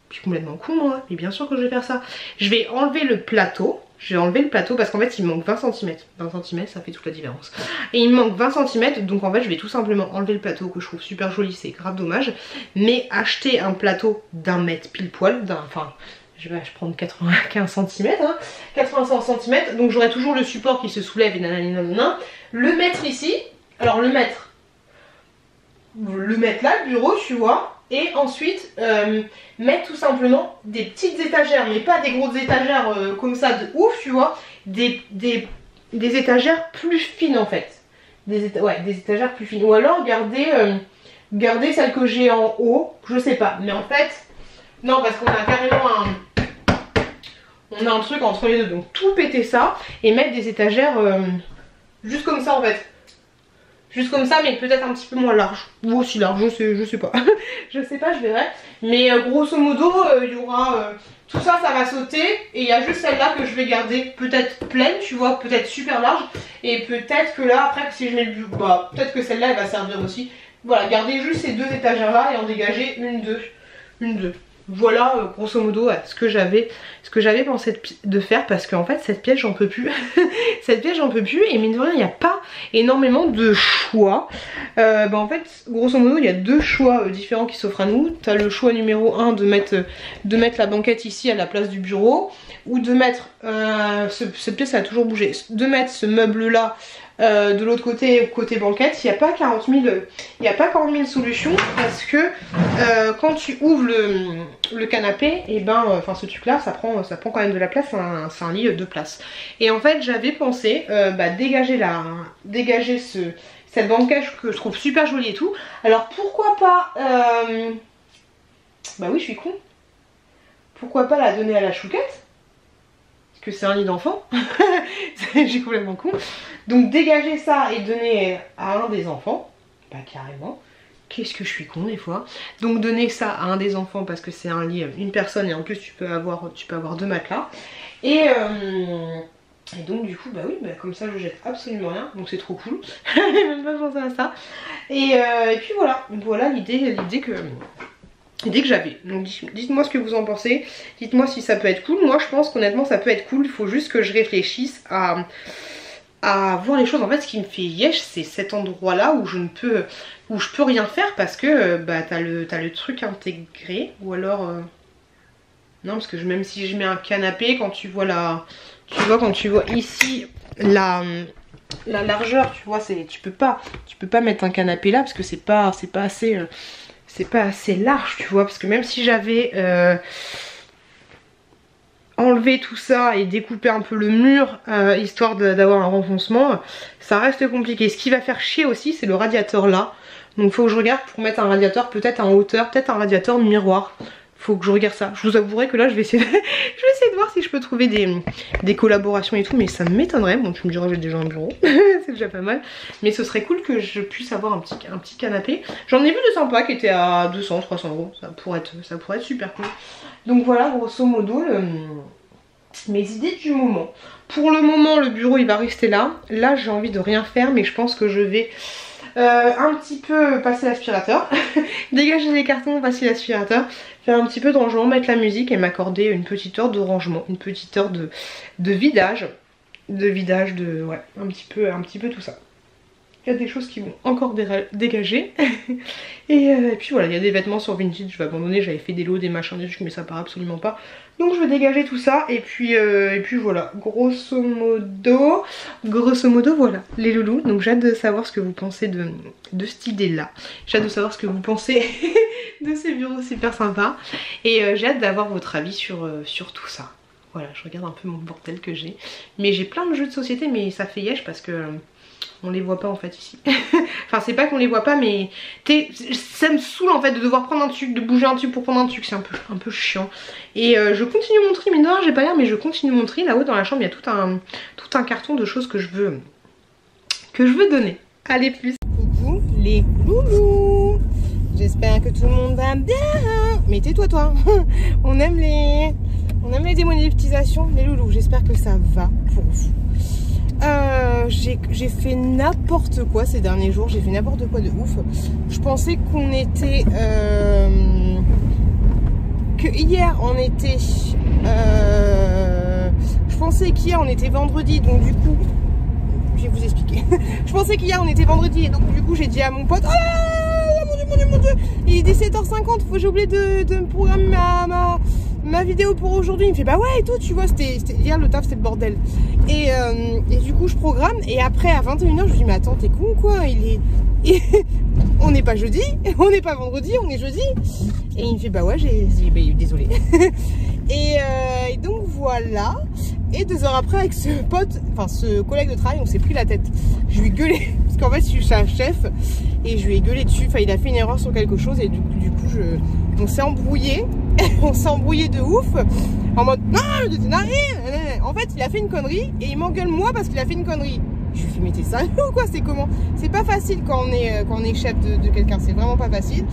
Speaker 1: Je suis complètement con moi, mais bien sûr que je vais faire ça. Je vais enlever le plateau, parce qu'en fait il me manque 20 cm. 20 cm ça fait toute la différence. Et il me manque 20 cm, donc en fait je vais tout simplement enlever le plateau que je trouve super joli, c'est grave dommage. Mais acheter un plateau d'1 mètre pile poil, enfin je vais prendre 95 cm, hein, 85 cm, donc j'aurai toujours le support qui se soulève et nanana, le mettre ici, alors le mettre là, le bureau tu vois, et ensuite mettre tout simplement des petites étagères, mais pas des grosses étagères comme ça de ouf tu vois, des étagères plus fines en fait, des étagères plus fines, ou alors garder celle que j'ai en haut, je sais pas, mais en fait, non parce qu'on a carrément un truc entre les deux, donc tout péter ça et mettre des étagères juste comme ça en fait. Juste comme ça mais peut-être un petit peu moins large. Ou aussi large, je sais pas. Je sais pas, je verrai. Mais grosso modo, il y aura... tout ça, ça va sauter. Et il y a juste celle-là que je vais garder peut-être pleine, tu vois, peut-être super large. Et peut-être que là, après, si je mets le but, bah peut-être que celle-là, elle va servir aussi. Voilà, garder juste ces 2 étagères-là et en dégager une, deux. Voilà grosso modo ce que j'avais pensé de faire, parce qu'en fait cette pièce j'en peux plus. Cette pièce j'en peux plus et mine de rien il n'y a pas énormément de choix. En fait grosso modo il y a 2 choix différents qui s'offrent à nous. Tu as le choix numéro 1 de mettre la banquette ici à la place du bureau, ou de mettre cette pièce a toujours bougé, de mettre ce meuble là de l'autre côté banquette. Il n'y a pas 40 000 solutions, parce que quand tu ouvres le canapé, et enfin ce truc là ça prend quand même de la place, c'est un lit de place. Et en fait j'avais pensé dégager cette banquette que je trouve super jolie et tout. Alors pourquoi pas bah oui je suis con, pourquoi pas la donner à la chouquette, que c'est un lit d'enfant. J'ai complètement con. Donc dégager ça et donner à un des enfants, bah carrément. Qu'est-ce que je suis con des fois. Donc donner ça à un des enfants parce que c'est un lit, une personne, et en plus tu peux avoir 2 matelas. Et donc du coup bah oui, comme ça je jette absolument rien, donc c'est trop cool. J'ai même pas pensé à ça. Et puis voilà l'idée que j'avais. Donc dites-moi ce que vous en pensez, dites-moi si ça peut être cool. Moi je pense qu'honnêtement ça peut être cool, il faut juste que je réfléchisse à voir les choses. En fait ce qui me fait yèche c'est cet endroit là où je peux rien faire, parce que t'as le truc intégré, ou alors non, parce que même si je mets un canapé, quand tu vois ici la largeur, tu vois, tu peux pas mettre un canapé là parce que c'est pas assez large, tu vois, parce que même si j'avais enlever tout ça et découper un peu le mur, histoire d'avoir un renfoncement, ça reste compliqué. Ce qui va faire chier aussi, c'est le radiateur là. Donc faut que je regarde pour mettre un radiateur peut-être en hauteur, peut-être un radiateur miroir. Faut que je regarde ça. Je vous avouerai que là je vais essayer de voir si je peux trouver des collaborations et tout, mais ça m'étonnerait. Bon, tu me diras, j'ai déjà un bureau, c'est déjà pas mal. Mais ce serait cool que je puisse avoir un petit canapé. J'en ai vu de sympa qui était à 200-300 euros. Ça pourrait être super cool. Donc voilà, grosso modo, mes idées du moment. Pour le moment, le bureau il va rester là. Là, j'ai envie de rien faire, mais je pense que je vais un petit peu passer l'aspirateur, dégager les cartons, passer l'aspirateur, faire un petit peu de rangement, mettre la musique et m'accorder une petite heure de rangement, une petite heure de vidage, ouais, un petit peu tout ça. Il y a des choses qui vont encore dégager. et puis voilà, il y a des vêtements sur Vinted, je vais abandonner, j'avais fait des lots, des machins, des trucs, mais ça part absolument pas. Donc je vais dégager tout ça et puis voilà, grosso modo voilà les loulous. Donc j'ai hâte de savoir ce que vous pensez de cette idée là. J'ai hâte de savoir ce que vous pensez de ces bureaux super sympas. Et j'ai hâte d'avoir votre avis sur tout ça. Voilà, je regarde un peu mon bordel que j'ai. Mais j'ai plein de jeux de société, mais ça fait yesh parce que on les voit pas en fait ici. Enfin c'est pas qu'on les voit pas, mais ça me saoule en fait de devoir prendre un truc, de bouger un truc pour prendre un truc, c'est un peu chiant. Et je continue mon tri, mais non j'ai pas l'air, mais je continue mon tri. Là-haut dans la chambre il y a tout un carton de choses que je veux donner. Allez, plus. Coucou les loulous, j'espère que tout le monde va bien. Mais tais-toi toi. On aime les démonétisations, les loulous, j'espère que ça va pour vous. J'ai fait n'importe quoi ces derniers jours, j'ai fait n'importe quoi de ouf. Je pensais qu'on était que hier on était je pensais qu'hier on était vendredi, donc du coup je vais vous expliquer. Je pensais qu'hier on était vendredi et donc du coup j'ai dit à mon pote, oh mon dieu, il est 17h50, j'ai oublié de me programmer ma vidéo pour aujourd'hui. Il me fait bah ouais et tout, tu vois, c'était hier le taf, c'était le bordel. Et du coup je programme et après à 21h je lui dis mais attends, t'es con ou quoi, on n'est pas jeudi, on n'est pas vendredi, on est jeudi. Et il me fait bah ouais, j'ai dit bah désolé. et donc voilà. Et 2 heures après avec ce pote, enfin ce collègue de travail, on s'est pris la tête. Je lui ai gueulé, parce qu'en fait je suis un chef, et je lui ai gueulé dessus, enfin il a fait une erreur sur quelque chose et du coup on s'est embrouillé. On s'est embrouillé de ouf, en mode non, en fait il a fait une connerie et il m'engueule moi parce qu'il a fait une connerie. Je lui ai fait mais t'es sérieux ou quoi, c'est comment? C'est pas facile quand on est chef de quelqu'un, c'est vraiment pas facile.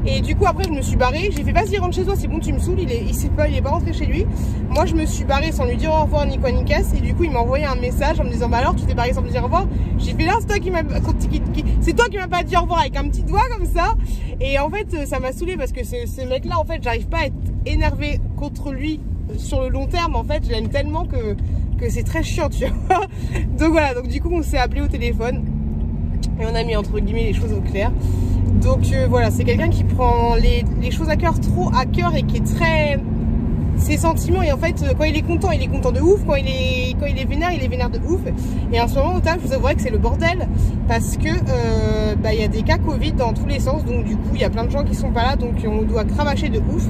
Speaker 1: Et du coup après je me suis barrée, j'ai fait vas-y rentre chez toi, c'est bon tu me saoules, il est pas rentré chez lui. Moi je me suis barrée sans lui dire au revoir ni quoi ni casse, et du coup il m'a envoyé un message en me disant bah alors tu t'es barrée sans me dire au revoir. J'ai fait là c'est toi qui m'as pas dit au revoir avec un petit doigt comme ça. Et en fait ça m'a saoulé parce que ce mec là en fait j'arrive pas à être énervée contre lui sur le long terme. En fait je l'aime tellement que c'est très chiant, tu vois. Donc voilà, donc du coup on s'est appelé au téléphone et on a mis entre guillemets les choses au clair. Donc voilà, c'est quelqu'un qui prend les choses à cœur, trop à cœur, et qui est très... ses sentiments, et en fait quand il est content de ouf, quand il est vénère, il est vénère de ouf. Et en ce moment au taf, je vous avouerai que c'est le bordel parce que y a des cas Covid dans tous les sens, donc du coup il y a plein de gens qui sont pas là, donc on doit cravacher de ouf.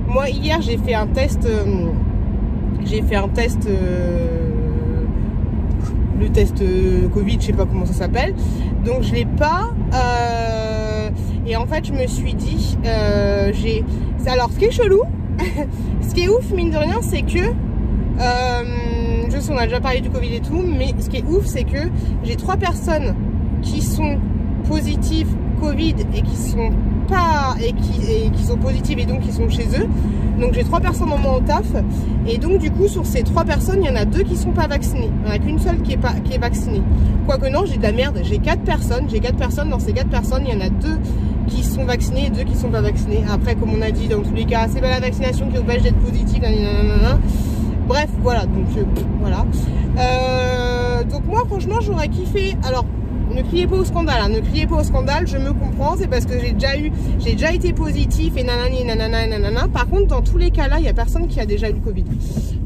Speaker 1: Moi hier j'ai fait un test, le test Covid, je sais pas comment ça s'appelle, donc je l'ai pas, et en fait je me suis dit, alors ce qui est chelou, ce qui est ouf mine de rien, c'est que je sais on a déjà parlé du Covid et tout, mais ce qui est ouf c'est que j'ai 3 personnes qui sont positives Covid et qui sont pas qui sont positives et donc qui sont chez eux. Donc j'ai 3 personnes en moins au taf, et donc du coup sur ces 3 personnes il y en a 2 qui sont pas vaccinées, il n'y en a qu'une seule qui est vaccinée. Quoique non, j'ai de la merde, j'ai 4 personnes, dans ces 4 personnes il y en a 2 qui sont vaccinées et 2 qui sont pas vaccinées. Après comme on a dit dans tous les cas c'est pas la vaccination qui oblige d'être positive, nanana. Bref voilà, donc voilà. Donc moi franchement j'aurais kiffé, alors ne criez pas au scandale, hein, ne criez pas au scandale, je me comprends, c'est parce que j'ai déjà été positif et nanani nanana nanana. Par contre dans tous les cas là il y a personne qui a déjà eu le Covid,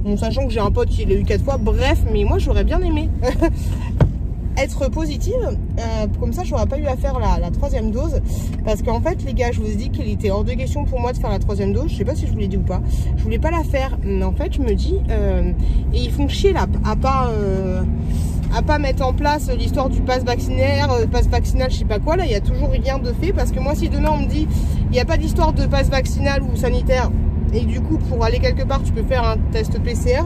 Speaker 1: bon, sachant que j'ai un pote qui l'a eu 4 fois, bref, mais moi j'aurais bien aimé
Speaker 2: être positive, comme ça j'aurais pas eu à faire la 3e dose, parce qu'en fait les gars, je vous ai dit qu'il était hors de question pour moi de faire la 3e dose. Je sais pas si je vous l'ai dit ou pas, je voulais pas la faire, mais en fait je me dis et ils font chier là à pas mettre en place l'histoire du pass vaccinaire, pass vaccinal, je sais pas quoi. Là il y a toujours rien de fait, parce que moi si demain on me dit il n'y a pas d'histoire de pass vaccinal ou sanitaire, et du coup pour aller quelque part tu peux faire un test PCR,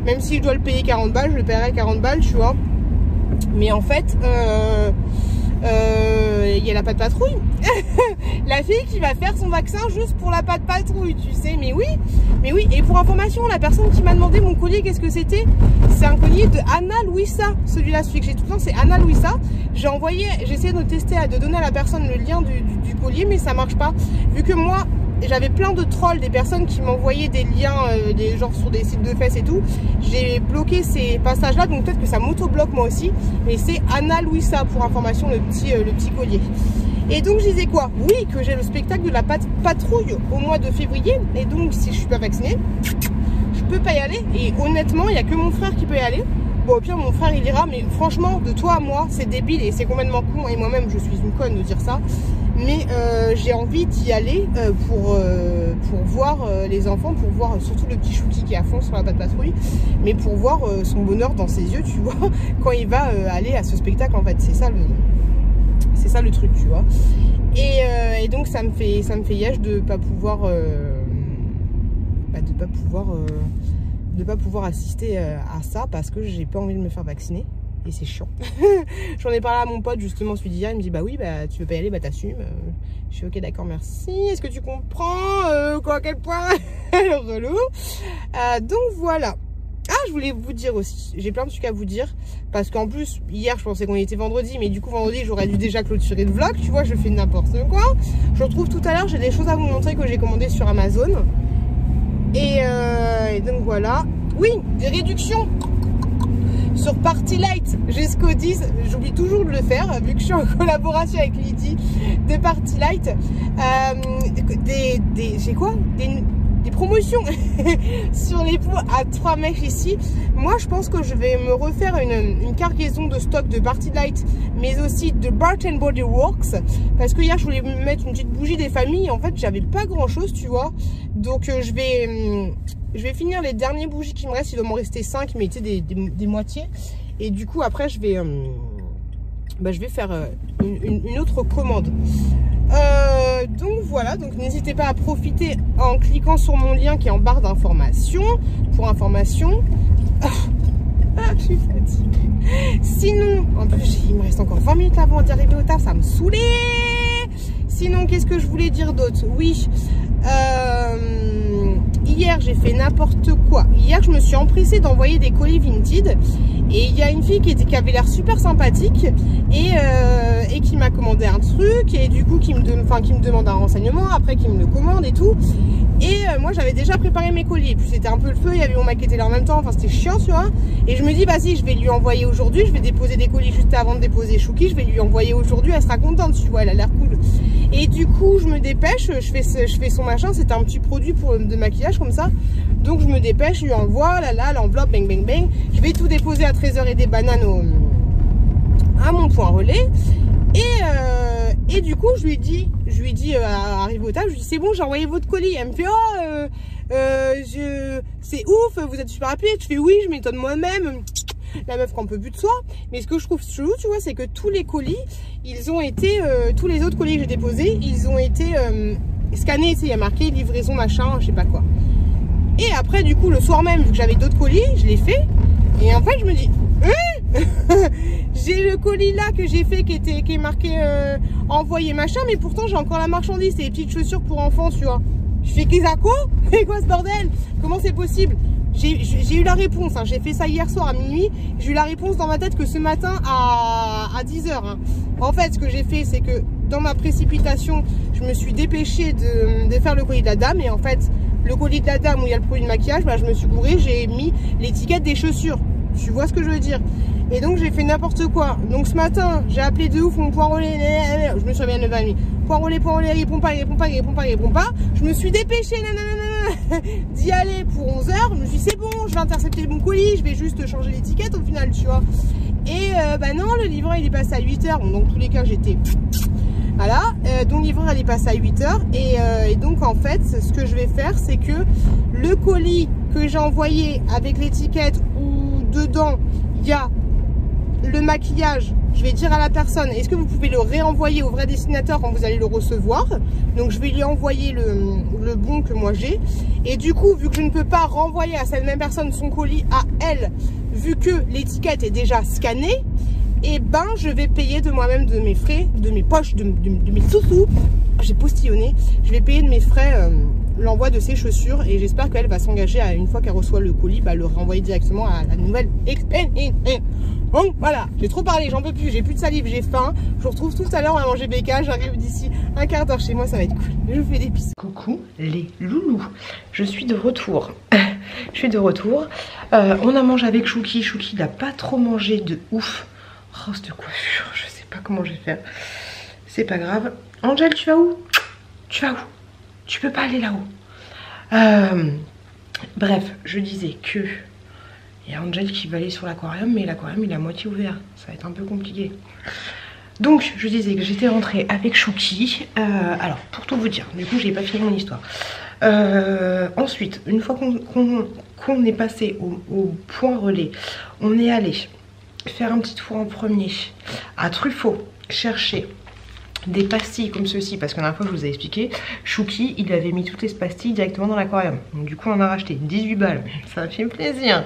Speaker 2: même si je dois le payer 40 balles, je le paierai 40 balles, tu vois. Mais en fait, il y a la patte patrouille. La fille qui va faire son vaccin juste pour la patte patrouille, tu sais. Mais oui. Et pour information, la personne qui m'a demandé mon collier, qu'est-ce que c'était? C'est un collier de Ana Luisa. Celui-là, celui que j'ai tout le temps, c'est Ana Luisa. J'ai essayé de tester, de donner à la personne le lien du collier, mais ça marche pas. Vu que moi, j'avais plein de trolls, des personnes qui m'envoyaient des liens, genre sur des sites de fesses et tout. J'ai bloqué ces passages-là, donc peut-être que ça m'auto-bloque moi aussi. Mais c'est Ana Luisa, pour information, le petit collier. Et donc je disais quoi? Oui, que j'ai le spectacle de la patrouille au mois de février. Et donc si je suis pas vaccinée, je peux pas y aller. Et honnêtement, il n'y a que mon frère qui peut y aller. Bon, au pire, mon frère il ira. Mais franchement, de toi à moi, c'est débile et c'est complètement con. Et moi-même, je suis une conne de dire ça. Mais j'ai envie d'y aller pour voir les enfants, pour voir surtout le petit Chouki qui est à fond sur la patte patrouille, mais pour voir son bonheur dans ses yeux, tu vois, quand il va aller à ce spectacle. En fait, c'est ça le truc, tu vois. Et donc ça me fait yèche de pas pouvoir de pas pouvoir assister à ça, parce que j'ai pas envie de me faire vacciner. Et c'est chiant. J'en ai parlé à mon pote justement celui d'hier, il me dit bah oui, bah tu veux pas y aller, bah t'assumes. Je suis ok, d'accord, merci. Est-ce que tu comprends à quel point relou. Donc voilà. Ah, je voulais vous dire aussi, j'ai plein de trucs à vous dire, parce qu'en plus hier je pensais qu'on était vendredi, mais du coup vendredi j'aurais dû déjà clôturer le vlog, tu vois, je fais n'importe quoi. Je retrouve tout à l'heure, j'ai des choses à vous montrer que j'ai commandées sur Amazon. Et donc voilà. Oui, des réductions sur Party Light jusqu'au 10, j'oublie toujours de le faire vu que je suis en collaboration avec Lydie de Party Light. J'ai quoi, des promotions sur les pots à 3 mèches ici. Moi je pense que je vais me refaire une cargaison de stock de Party Light, mais aussi de Bath & Body Works, parce que hier je voulais me mettre une petite bougie des familles. En fait j'avais pas grand chose, tu vois, donc je vais finir les dernières bougies qui me restent. Il doit m'en rester 5, mais tu sais, des moitiés. Et du coup après je vais faire une autre commande. Donc voilà, donc n'hésitez pas à profiter en cliquant sur mon lien qui est en barre d'information pour information. Je suis fatiguée. Sinon, en plus il me reste encore 20 minutes avant d'arriver au taf, ça me saoulait. Sinon, qu'est-ce que je voulais dire d'autre? Oui, hier j'ai fait n'importe quoi. Hier je me suis empressée d'envoyer des colis Vinted, et il y a une fille qui avait l'air super sympathique et qui m'a commandé un truc, et du coup qui me demande un renseignement, après qui me le commande et tout. Et moi j'avais déjà préparé mes colis, et puis c'était un peu le feu, il y avait mon mec qui était là en même temps, enfin c'était chiant, tu vois. Et je me dis vas-y, je vais lui envoyer aujourd'hui, je vais déposer des colis juste avant de déposer Chouki, je vais lui envoyer aujourd'hui, elle sera contente, tu vois, elle a l'air cool. Et du coup je me dépêche, je fais son machin, c'était un petit produit de maquillage comme ça. Donc je me dépêche, je lui envoie, là, l'enveloppe, bang bang bang. Je vais tout déposer à 13h et des bananes à mon point relais. Et du coup je lui dis arrivé au taf, je lui dis c'est bon, j'ai envoyé votre colis. Elle me fait c'est ouf, vous êtes super rapide. Je fais oui, je m'étonne moi-même. La meuf qu'on peut plus de soi. Mais ce que je trouve chelou, tu vois, c'est que tous les colis, ils ont été, tous les autres colis que j'ai déposés, ils ont été scannés, tu sais, il y a marqué livraison machin, je sais pas quoi. Et après, du coup, le soir même, vu que j'avais d'autres colis, je l'ai fait. Et en fait, je me dis, j'ai le colis là que j'ai fait qui est marqué envoyé machin, mais pourtant j'ai encore la marchandise, c'est les petites chaussures pour enfants, tu vois. Je fais qu'est-ce à quoi? C'est quoi ce bordel? Comment c'est possible? J'ai eu la réponse, hein. J'ai fait ça hier soir à minuit. J'ai eu la réponse dans ma tête que ce matin à 10h. Hein. En fait, ce que j'ai fait, c'est que dans ma précipitation, je me suis dépêchée de faire le colis de la dame. Et en fait, le colis de la dame où il y a le produit de maquillage, bah, je me suis gourée, j'ai mis l'étiquette des chaussures. Tu vois ce que je veux dire? Et donc j'ai fait n'importe quoi. Donc ce matin, j'ai appelé de ouf mon point relais. Je me suis réveillée à 9h30. Point relais, il répond pas. Je me suis dépêchée d'y aller pour 11h. Je me suis dit c'est bon, je vais intercepter mon colis, je vais juste changer l'étiquette au final, tu vois. Et bah non, le livreur il est passé à 8h. Bon, dans tous les cas, j'étais... Voilà, donc le livreur il est passé à 8h. Et donc en fait, ce que je vais faire, c'est que le colis que j'ai envoyé avec l'étiquette où dedans il y a le maquillage, je vais dire à la personne, est-ce que vous pouvez le réenvoyer au vrai destinataire quand vous allez le recevoir? Donc je vais lui envoyer le bon que moi j'ai. Et du coup, vu que je ne peux pas renvoyer à cette même personne son colis à elle, vu que l'étiquette est déjà scannée, et ben je vais payer de moi-même, de mes frais, de mes poches, de mes sous-sous. J'ai postillonné, je vais payer de mes frais l'envoi de ses chaussures, et j'espère qu'elle va s'engager à, une fois qu'elle reçoit le colis, bah, le renvoyer directement à la nouvelle expédition. Donc voilà, j'ai trop parlé, j'en peux plus, j'ai plus de salive, j'ai faim. Je vous retrouve tout à l'heure, on va manger BK, j'arrive d'ici un quart d'heure chez moi, ça va être cool. Je vous fais des bisous.
Speaker 1: Coucou les loulous, je suis de retour. Je suis de retour. On a mangé avec Chouki. Chouki n'a pas trop mangé de ouf. Oh, cette coiffure, je sais pas comment je vais faire. C'est pas grave. Angel, tu vas où? Tu vas où? Tu peux pas aller là-haut. Bref, je disais que il y a Angel qui va aller sur l'aquarium, mais l'aquarium il est à moitié ouvert. Ça va être un peu compliqué. Donc je disais que j'étais rentrée avec Chouki. Alors pour tout vous dire, du coup j'ai pas fini mon histoire. Ensuite, une fois qu'on est passé au point relais, on est allé faire un petit tour en premier à Truffaut, chercher des pastilles comme ceci, parce que la dernière fois je vous ai expliqué, Chouki il avait mis toutes les pastilles directement dans l'aquarium. Donc du coup on a racheté 18 balles, ça fait plaisir.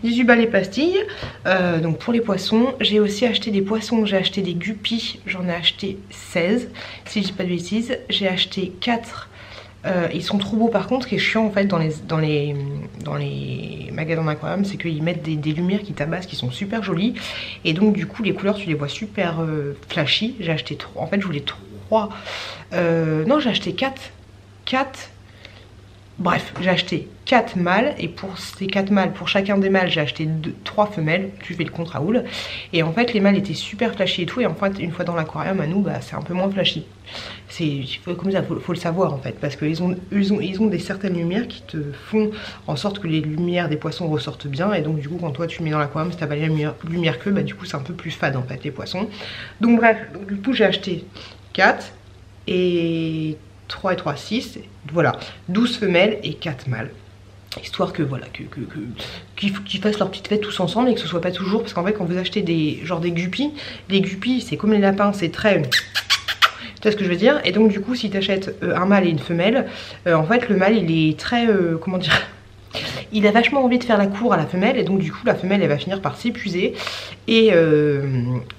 Speaker 1: 18 balles les pastilles. Donc pour les poissons, j'ai aussi acheté des poissons, j'ai acheté des guppies, j'en ai acheté 16 si je dis pas de bêtises. J'ai acheté 4. Ils sont trop beaux. Par contre, ce qui est chiant en fait dans les magasins d'aquarium, c'est qu'ils mettent des lumières qui tabassent, qui sont super jolies, et donc du coup les couleurs tu les vois super flashy. J'ai acheté 3, en fait je voulais 3, non j'ai acheté 4. Bref, j'ai acheté 4 mâles, et pour ces 4 mâles, pour chacun des mâles, j'ai acheté 3 femelles. Tu fais le compte Raoul. Et en fait, les mâles étaient super flashy et tout. Et en fait, une fois dans l'aquarium, à nous, bah, c'est un peu moins flashy. C'est comme ça, faut le savoir en fait. Parce qu'ils ont des certaines lumières qui te font en sorte que les lumières des poissons ressortent bien. Et donc, du coup, quand toi tu mets dans l'aquarium, si t'as pas les lumières qu'eux, bah, du coup, c'est un peu plus fade en fait, les poissons. Donc, bref, du coup, j'ai acheté 4 et 3 et 3, 6, voilà, 12 femelles et 4 mâles. Histoire que voilà, qu'ils fassent leur petite fête tous ensemble, et que ce soit pas toujours, parce qu'en fait quand vous achetez des guppies, les guppies c'est comme les lapins, c'est très... Tu vois ce que je veux dire? Et donc du coup si tu achètes un mâle et une femelle, en fait le mâle il est très... comment dire? Il a vachement envie de faire la cour à la femelle, et donc du coup la femelle elle va finir par s'épuiser et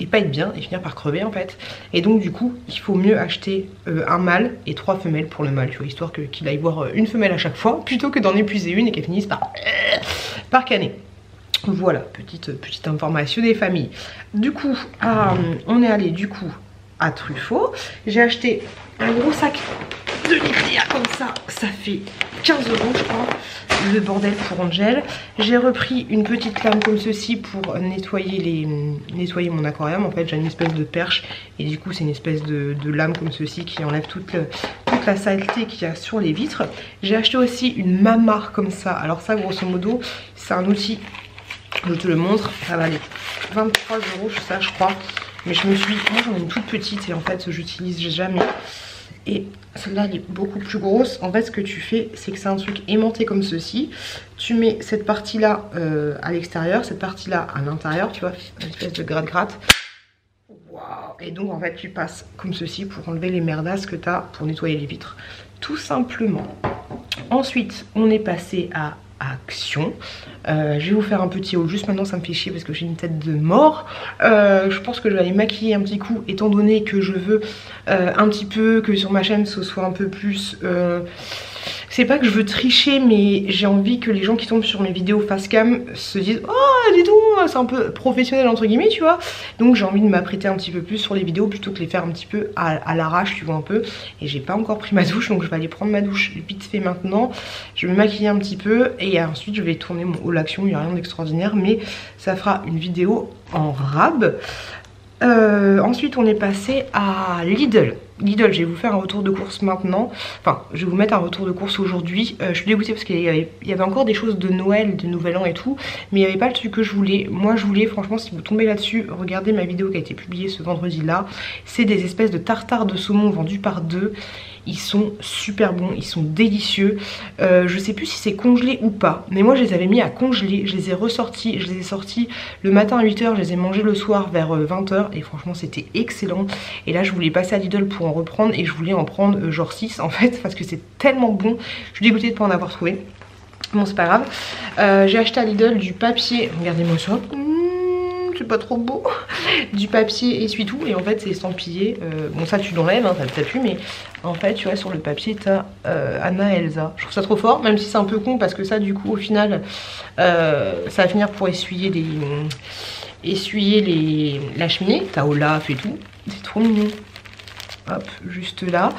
Speaker 1: pas être bien, et finir par crever en fait. Et donc du coup il faut mieux acheter un mâle et 3 femelles pour le mâle, tu vois, histoire qu'il aille voir une femelle à chaque fois, plutôt que d'en épuiser une et qu'elle finisse par canner. Voilà, petite information des familles. Du coup, on est allé du coup à Truffaut. J'ai acheté un gros sac de litière comme ça, ça fait 15 € je crois, le bordel pour Angel. J'ai repris une petite lame comme ceci pour nettoyer mon aquarium. En fait j'ai une espèce de perche, et du coup c'est une espèce de lame comme ceci qui enlève toute la saleté qu'il y a sur les vitres. J'ai acheté aussi une mama comme ça. Alors ça grosso modo c'est un outil, je te le montre, ça va aller 23 € ça je crois. Mais moi j'en ai une toute petite et en fait j'utilise jamais. Et celle-là elle est beaucoup plus grosse. En fait ce que tu fais c'est que c'est un truc aimanté comme ceci. Tu mets cette partie là à l'extérieur, cette partie là à l'intérieur, tu vois, une espèce de gratte-gratte. Waouh. Et donc en fait tu passes comme ceci pour enlever les merdasses que tu as pour nettoyer les vitres, tout simplement. Ensuite on est passé à Action. Je vais vous faire un petit haul juste maintenant, ça me fait chier parce que j'ai une tête de mort. Je pense que je vais aller maquiller un petit coup, étant donné que je veux un petit peu que sur ma chaîne ce soit un peu plus... c'est pas que je veux tricher, mais j'ai envie que les gens qui tombent sur mes vidéos face cam se disent oh dis donc c'est un peu professionnel entre guillemets, tu vois. Donc j'ai envie de m'apprêter un petit peu plus sur les vidéos plutôt que les faire un petit peu à l'arrache, tu vois un peu. Et j'ai pas encore pris ma douche, donc je vais aller prendre ma douche vite fait maintenant. Je vais me maquiller un petit peu et ensuite je vais tourner mon haul Action. Il n'y a rien d'extraordinaire, mais ça fera une vidéo en rab. Ensuite on est passé à Lidl. Lidl, je vais vous faire un retour de course maintenant. Enfin, je vais vous mettre un retour de course aujourd'hui. Je suis dégoûtée parce qu'il y avait encore des choses de Noël, de Nouvel An et tout. Mais il n'y avait pas le truc que je voulais. Moi je voulais, franchement, si vous tombez là-dessus, regardez ma vidéo qui a été publiée ce vendredi là. C'est des espèces de tartares de saumon vendus par deux. Ils sont super bons, ils sont délicieux. Je sais plus si c'est congelé ou pas. Mais moi je les avais mis à congeler. Je les ai ressortis, je les ai sortis le matin à 8 h. Je les ai mangés le soir vers 20 h. Et franchement c'était excellent. Et là je voulais passer à Lidl pour en reprendre. Et je voulais en prendre genre 6 en fait. Parce que c'est tellement bon. Je suis dégoûtée de ne pas en avoir trouvé. Bon c'est pas grave. J'ai acheté à Lidl du papier. Regardez-moi ça. C'est pas trop beau. Du papier essuie-tout et en fait c'est estampillé. Bon ça tu l'enlèves, hein, ça pue, mais en fait tu vois sur le papier t'as Anna et Elsa. Je trouve ça trop fort, même si c'est un peu con parce que ça du coup au final ça va finir pour essuyer la cheminée. T'as Olaf et tout. C'est trop mignon. Hop, juste là.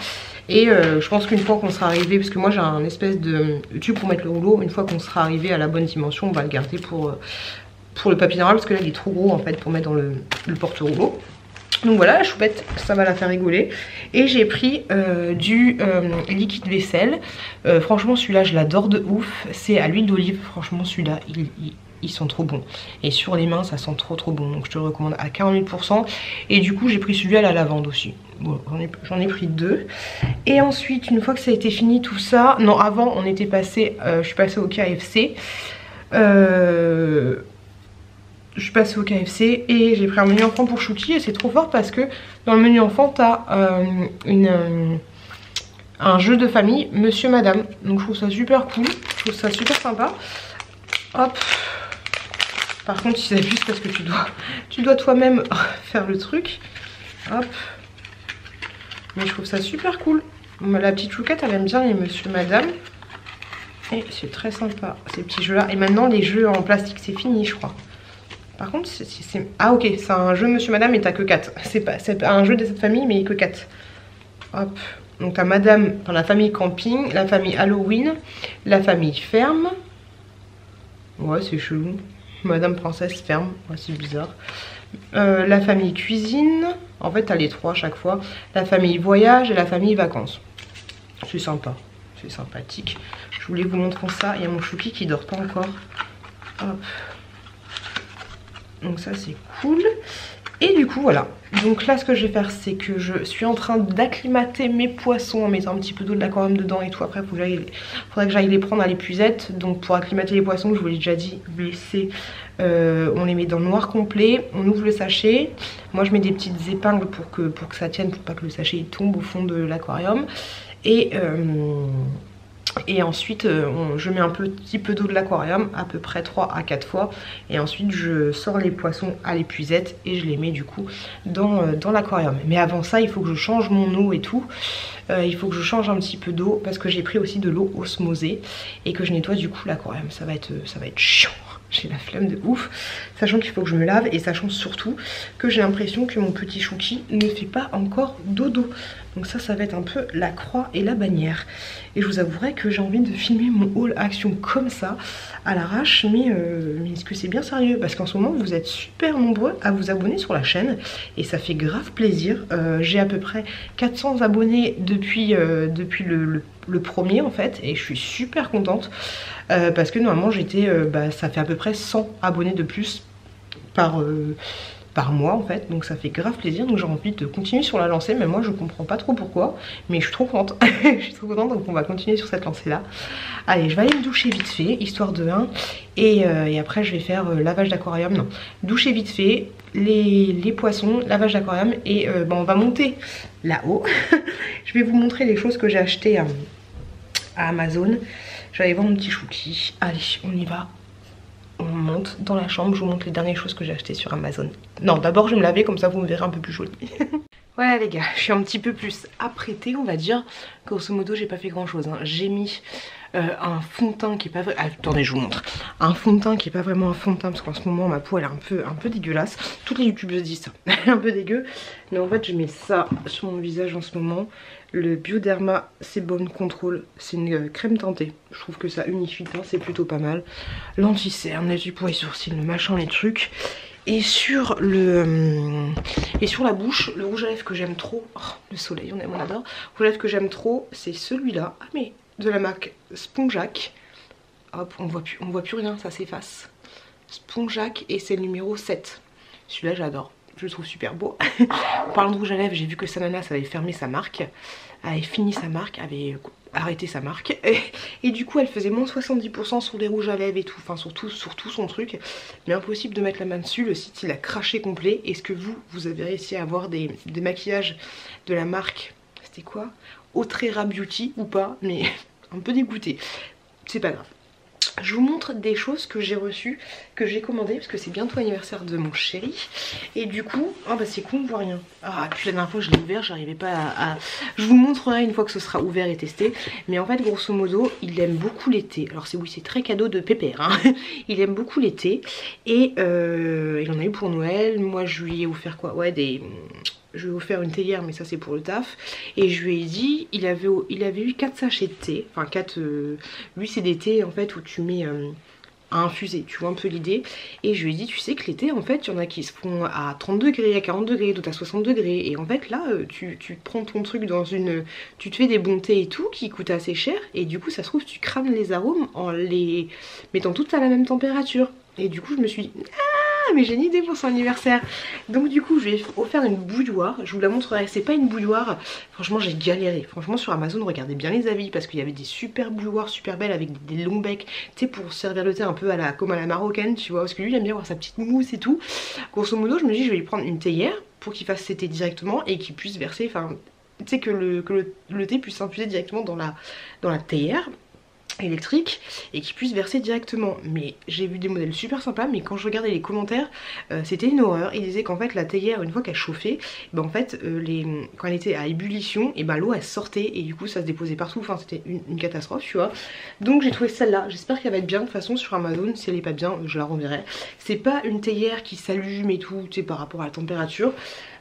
Speaker 1: Et je pense qu'une fois qu'on sera arrivé, parce que moi j'ai un espèce de tube pour mettre le rouleau, une fois qu'on sera arrivé à la bonne dimension, on va le garder pour le papier normal parce que là il est trop gros en fait pour mettre dans le porte-rouleau. Donc voilà, la choupette, ça va la faire rigoler. Et j'ai pris du liquide vaisselle. Franchement celui-là je l'adore de ouf. C'est à l'huile d'olive, franchement celui-là ils sont trop bons. Et sur les mains ça sent trop bon. Donc je te le recommande à 48%. Et du coup j'ai pris celui à la lavande aussi. Bon, j'en ai pris 2. Et ensuite une fois que ça a été fini tout ça. Non avant on était passé, je suis passée au KFC. Je suis passée au KFC et j'ai pris un menu enfant pour Chouki. Et c'est trop fort parce que dans le menu enfant t'as un jeu de famille monsieur madame. Donc je trouve ça super cool, je trouve ça super sympa. Hop. Par contre ils abusent parce que tu dois toi-même faire le truc. Hop. Mais je trouve ça super cool. La petite chouquette elle aime bien les monsieur madame. Et c'est très sympa ces petits jeux là. Et maintenant les jeux en plastique c'est fini je crois. Par contre, ah ok, c'est un jeu monsieur madame et t'as que 4. C'est un jeu de cette famille mais que 4. Hop. Donc t'as madame, enfin, la famille camping, la famille Halloween, la famille ferme. Ouais c'est chelou. Madame princesse ferme, ouais c'est bizarre. La famille cuisine. En fait t'as les 3 à chaque fois. La famille voyage et la famille vacances. C'est sympa, c'est sympathique. Je voulais vous montrer ça. Il y a mon Chouki qui dort pas encore. Hop. Donc ça c'est cool. Et du coup voilà. Donc là ce que je vais faire c'est que je suis en train d'acclimater mes poissons en mettant un petit peu d'eau de l'aquarium dedans et tout. Après faudrait que j'aille les prendre à l'épuisette. Donc pour acclimater les poissons, je vous l'ai déjà dit, on les met dans le noir complet. On ouvre le sachet. Moi je mets des petites épingles pour que ça tienne, pour pas que le sachet tombe au fond de l'aquarium. Et ensuite je mets un petit peu d'eau de l'aquarium, à peu près 3 à 4 fois. Et ensuite je sors les poissons à l'épuisette et je les mets du coup dans l'aquarium. Mais avant ça il faut que je change mon eau et tout. Il faut que je change un petit peu d'eau parce que j'ai pris aussi de l'eau osmosée. Et que je nettoie du coup l'aquarium. Ça va être chiant. J'ai la flemme de ouf, sachant qu'il faut que je me lave et sachant surtout que j'ai l'impression que mon petit Chouki ne fait pas encore dodo. Donc ça va être un peu la croix et la bannière. Et je vous avouerai que j'ai envie de filmer mon haul action comme ça, à l'arrache. Mais est-ce que c'est bien sérieux? Parce qu'en ce moment vous êtes super nombreux à vous abonner sur la chaîne. Et ça fait grave plaisir. J'ai à peu près 400 abonnés depuis le premier en fait. Et je suis super contente. Parce que normalement j'étais, ça fait à peu près 100 abonnés de plus par mois en fait, donc ça fait grave plaisir. Donc j'ai envie de continuer sur la lancée, mais moi je comprends pas trop pourquoi, mais je suis trop contente. Je suis trop contente, donc on va continuer sur cette lancée là. Allez, je vais aller me doucher vite fait, histoire de 1, et après je vais faire lavage d'aquarium, non, doucher vite fait, les poissons, lavage d'aquarium, et on va monter là-haut. Je vais vous montrer les choses que j'ai achetées à Amazon. Je vais aller voir mon petit Chouki. Allez, on y va. On monte dans la chambre. Je vous montre les dernières choses que j'ai achetées sur Amazon. Non, d'abord je vais me laver, comme ça vous me verrez un peu plus jolie. Voilà les gars, je suis un petit peu plus apprêtée on va dire. Grosso modo j'ai pas fait grand chose hein. J'ai mis un fond de teint qui est pas vrai. Attendez je vous montre. Un fond de teint qui est pas vraiment un fond de teint parce qu'en ce moment ma peau elle est un peu dégueulasse. Toutes les youtubeuses disent ça. Elle est un peu dégueu. Mais en fait je mets ça sur mon visage en ce moment. Le Bioderma Sebum Control. C'est une crème teintée. Je trouve que ça unifie bien, c'est plutôt pas mal. L'anti-cerne, les pour les sourcils, le machin, les trucs. Et sur la bouche, le rouge à lèvres que j'aime trop, oh, le soleil on adore, le rouge à lèvres que j'aime trop c'est celui-là, ah mais de la marque Spongeac. Hop, on voit plus rien, ça s'efface. Spongeac et c'est le numéro 7. Celui-là j'adore, je le trouve super beau. En parlant de rouge à lèvres, j'ai vu que Sananas avait fermé sa marque, avait fini sa marque, avait arrêté sa marque. Et du coup elle faisait moins 70% sur les rouges à lèvres et tout, enfin sur tout son truc. Mais impossible de mettre la main dessus, le site il a craché complet. Est-ce que vous avez réussi à avoir des maquillages de la marque, c'était quoi, Autrera Beauty ou pas? Mais un peu dégoûté, c'est pas grave. Je vous montre des choses que j'ai reçues, que j'ai commandées, parce que c'est bientôt l'anniversaire de mon chéri. Et du coup, oh bah c'est con, on voit rien. Ah, puis la dernière fois je l'ai ouvert, j'arrivais pas à... Je vous montrerai une fois que ce sera ouvert et testé. Mais en fait, grosso modo, il aime beaucoup l'été. Alors oui, c'est très cadeau de pépère, hein. Il aime beaucoup l'été. Et il en a eu pour Noël. Moi, je lui ai offert quoi? Ouais, je lui ai offert une théière, mais ça c'est pour le taf. Et je lui ai dit, il avait eu 4 sachets de thé. Enfin 4, lui c'est des thés en fait où tu mets à infuser, tu vois un peu l'idée. Et je lui ai dit, tu sais que l'été en fait il y en a qui se font à 30 degrés, à 40 degrés, d'autres à 60 degrés. Et en fait là tu prends ton truc dans une... Tu te fais des bons thés et tout qui coûtent assez cher. Et du coup ça se trouve tu crames les arômes en les mettant toutes à la même température. Et du coup je me suis dit... mais j'ai une idée pour son anniversaire. Donc du coup je lui ai offert une bouilloire. Je vous la montrerai, c'est pas une bouilloire. Franchement j'ai galéré. Franchement sur Amazon regardez bien les avis, parce qu'il y avait des super bouilloires super belles avec des longs becs, tu sais, pour servir le thé un peu comme à la marocaine, tu vois, parce que lui il aime bien avoir sa petite mousse et tout. Grosso modo je me dis je vais lui prendre une théière pour qu'il fasse ses thés directement et qu'il puisse verser, enfin tu sais, que le thé puisse s'infuser directement dans la théière électrique et qui puisse verser directement. Mais j'ai vu des modèles super sympas, mais quand je regardais les commentaires c'était une horreur. Ils disaient qu'en fait la théière, une fois qu'elle chauffait, ben en fait quand elle était à ébullition, et ben l'eau elle sortait et du coup ça se déposait partout. Enfin c'était une catastrophe, tu vois. Donc j'ai trouvé celle-là, j'espère qu'elle va être bien. De toute façon sur Amazon, si elle est pas bien je la renverrai. C'est pas une théière qui s'allume et tout, tu sais, par rapport à la température.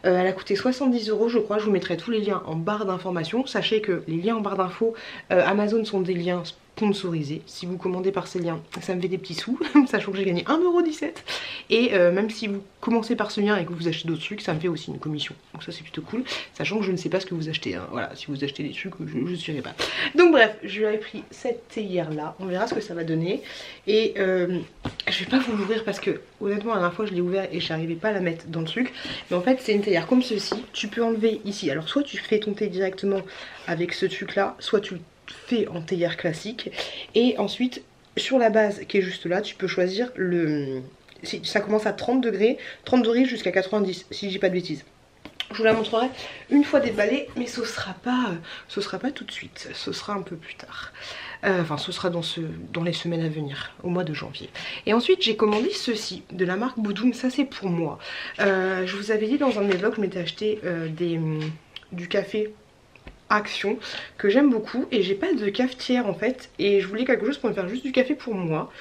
Speaker 1: Elle a coûté 70 € je crois. Je vous mettrai tous les liens en barre d'informations. Sachez que les liens en barre d'infos Amazon sont des liens sponsorisés. Si vous commandez par ces liens, ça me fait des petits sous, sachant que j'ai gagné 1,17 €. Et même si vous commencez par ce lien et que vous achetez d'autres trucs, ça me fait aussi une commission. Donc ça c'est plutôt cool, sachant que je ne sais pas ce que vous achetez, hein. Voilà, si vous achetez des trucs, je ne saurais pas. Donc bref, je lui avais pris cette théière là, on verra ce que ça va donner. Et je vais pas vous l'ouvrir parce que honnêtement la dernière fois je l'ai ouvert et j'arrivais pas à la mettre dans le truc. Mais en fait c'est une théière comme ceci, tu peux enlever ici. Alors soit tu fais ton thé directement avec ce truc là, soit tu le fais en théière classique. Et ensuite sur la base qui est juste là, tu peux choisir le... Ça commence à 30 degrés jusqu'à 90 si je dis pas de bêtises. Je vous la montrerai une fois déballée, mais ce sera pas tout de suite, ce sera un peu plus tard. Enfin ce sera dans les semaines à venir, au mois de janvier. Et ensuite j'ai commandé ceci de la marque Boudoum, ça c'est pour moi. Je vous avais dit dans un de mes vlogs, je m'étais acheté du café Action que j'aime beaucoup, et j'ai pas de cafetière en fait, et je voulais quelque chose pour me faire juste du café pour moi.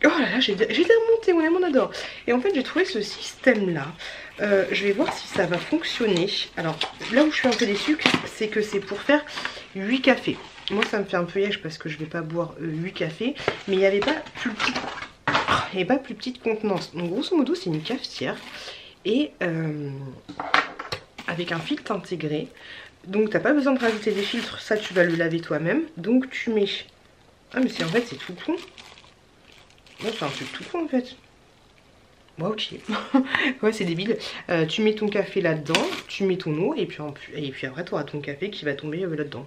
Speaker 1: Oh là là, j'ai remonté, on adore. Et en fait j'ai trouvé ce système là. Je vais voir si ça va fonctionner. Alors là où je suis un peu déçue, c'est que c'est pour faire 8 cafés. Moi ça me fait un peu yèche parce que je vais pas boire 8 cafés, mais il n'y avait pas plus petite, plus petite contenance. Donc grosso modo c'est une cafetière et avec un filtre intégré. Donc t'as pas besoin de rajouter des filtres, ça tu vas le laver toi-même. Donc tu mets... Ah mais en fait c'est tout con. Non c'est un truc tout con en fait. Ouais ok. Ouais c'est débile. Tu mets ton café là-dedans, tu mets ton eau et puis après tu auras ton café qui va tomber là-dedans.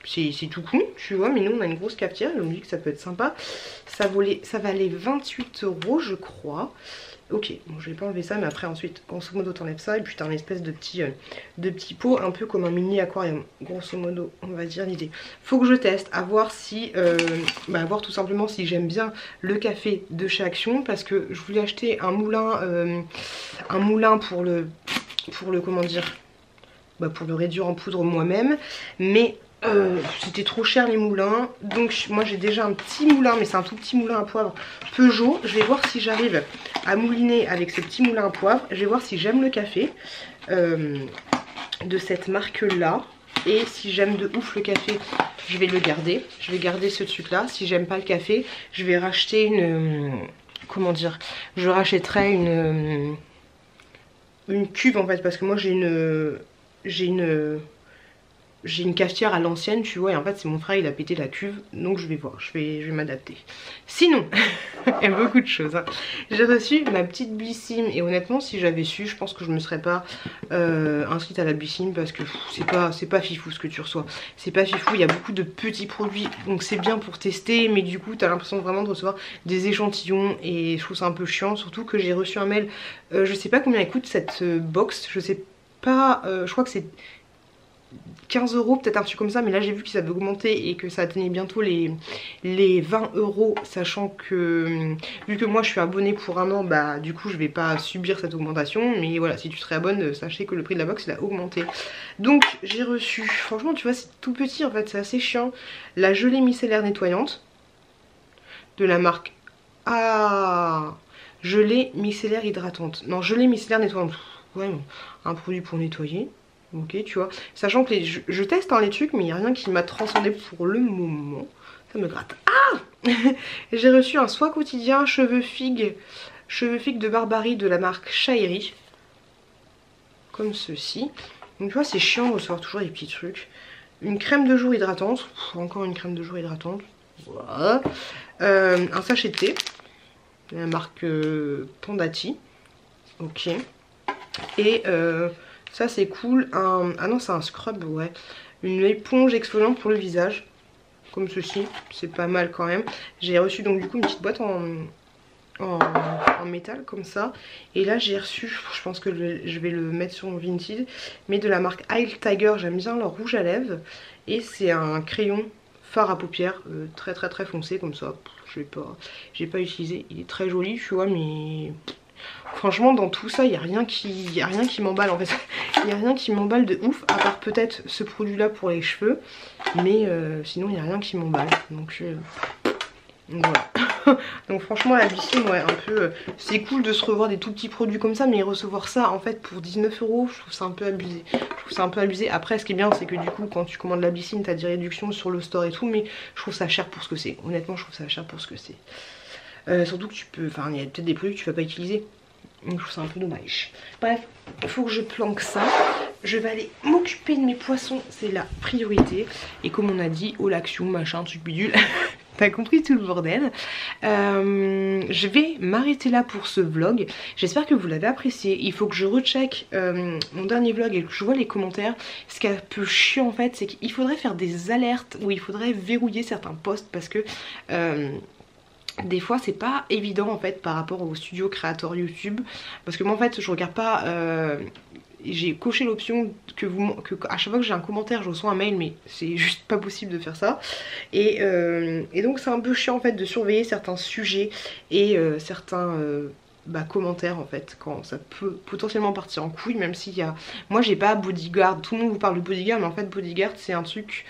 Speaker 1: C'est tout con, tu vois, mais nous on a une grosse cafetière et on me dit que ça peut être sympa. Ça valait 28 € je crois. Ok, bon je vais pas enlever ça, mais après ensuite grosso modo t'enlèves ça et puis t'as un espèce de petit pot un peu comme un mini aquarium. Grosso modo on va dire l'idée. Faut que je teste, à voir si à voir tout simplement si j'aime bien le café de chez Action, parce que je voulais acheter un moulin pour le comment dire, pour le réduire en poudre moi-même, mais c'était trop cher les moulins. Donc moi j'ai déjà un petit moulin, mais c'est un tout petit moulin à poivre Peugeot. Je vais voir si j'arrive à mouliner avec ce petit moulin à poivre. Je vais voir si j'aime le café de cette marque là. Et si j'aime de ouf le café, je vais le garder. Je vais garder ce truc là. Si j'aime pas le café, je vais racheter comment dire, je rachèterais une cuve en fait, parce que moi j'ai une cafetière à l'ancienne, tu vois, et en fait c'est mon frère, il a pété la cuve, donc je vais voir, je vais m'adapter. Sinon, il y a beaucoup de choses, hein. J'ai reçu ma petite Blissim, et honnêtement si j'avais su, je pense que je me serais pas inscrite à la Blissim, parce que c'est pas fifou ce que tu reçois. C'est pas fifou, il y a beaucoup de petits produits, donc c'est bien pour tester, mais du coup t'as l'impression vraiment de recevoir des échantillons, et je trouve ça un peu chiant, surtout que j'ai reçu un mail, je sais pas combien elle coûte cette box, je sais pas, je crois que c'est 15 euros, peut-être un truc comme ça, mais là j'ai vu que ça avait augmenté et que ça atteignait bientôt les 20 euros, sachant que vu que moi je suis abonnée pour un an, bah du coup je vais pas subir cette augmentation, mais voilà, si tu te réabonnes, sachez que le prix de la box il a augmenté. Donc j'ai reçu, franchement tu vois c'est tout petit en fait, c'est assez chiant, la gelée micellaire nettoyante de la marque gelée micellaire hydratante, non gelée micellaire nettoyante, ouais, un produit pour nettoyer. Ok, tu vois, sachant que je teste hein, les trucs, mais il n'y a rien qui m'a transcendé pour le moment. Ça me gratte. Ah j'ai reçu un soin quotidien cheveux figues de Barbarie de la marque Shairi. Comme ceci. Donc tu vois, c'est chiant de recevoir toujours des petits trucs. Une crème de jour hydratante. Encore une crème de jour hydratante. Voilà. Un sachet de thé. De la marque Pandati. Ok. Et ça c'est cool, ah non c'est un scrub, ouais. Une éponge exfoliante pour le visage, comme ceci, c'est pas mal quand même. J'ai reçu donc du coup une petite boîte en métal comme ça. Et là j'ai reçu, je pense que je vais le mettre sur mon Vinted, mais de la marque Isle Tiger, j'aime bien leur rouge à lèvres. Et c'est un crayon fard à paupières, très foncé comme ça, j'ai pas utilisé, il est très joli tu vois, mais... Franchement dans tout ça il n'y a rien qui m'emballe en fait. Il n'y a rien qui m'emballe de ouf, à part peut-être ce produit là pour les cheveux. Mais sinon il n'y a rien qui m'emballe. Donc voilà. Donc franchement la Blissim, ouais, un peu c'est cool de se revoir des tout petits produits comme ça, mais recevoir ça en fait pour 19 euros, je trouve ça un peu abusé. Après ce qui est bien c'est que du coup quand tu commandes la Blissim t'as des réductions sur le store et tout, mais je trouve ça cher pour ce que c'est. Honnêtement je trouve ça cher pour ce que c'est. Surtout que tu peux, enfin il y a peut-être des produits que tu vas pas utiliser. Donc je trouve ça un peu dommage. Bref, il faut que je planque ça. Je vais aller m'occuper de mes poissons, c'est la priorité. Et comme on a dit, au l'action, machin, truc bidule. T'as compris tout le bordel. Je vais m'arrêter là pour ce vlog. J'espère que vous l'avez apprécié. Il faut que je recheck mon dernier vlog et que je vois les commentaires. Ce qui est un peu chiant en fait, c'est qu'il faudrait faire des alertes où il faudrait verrouiller certains posts parce que... des fois c'est pas évident en fait par rapport au studio créateur YouTube, parce que moi en fait je regarde pas, j'ai coché l'option que à chaque fois que j'ai un commentaire je reçois un mail, mais c'est juste pas possible de faire ça, et donc c'est un peu chiant en fait de surveiller certains sujets et certains commentaires en fait, quand ça peut potentiellement partir en couille, même s'il y a... Moi j'ai pas Bodyguard, tout le monde vous parle de Bodyguard, mais en fait Bodyguard c'est un truc...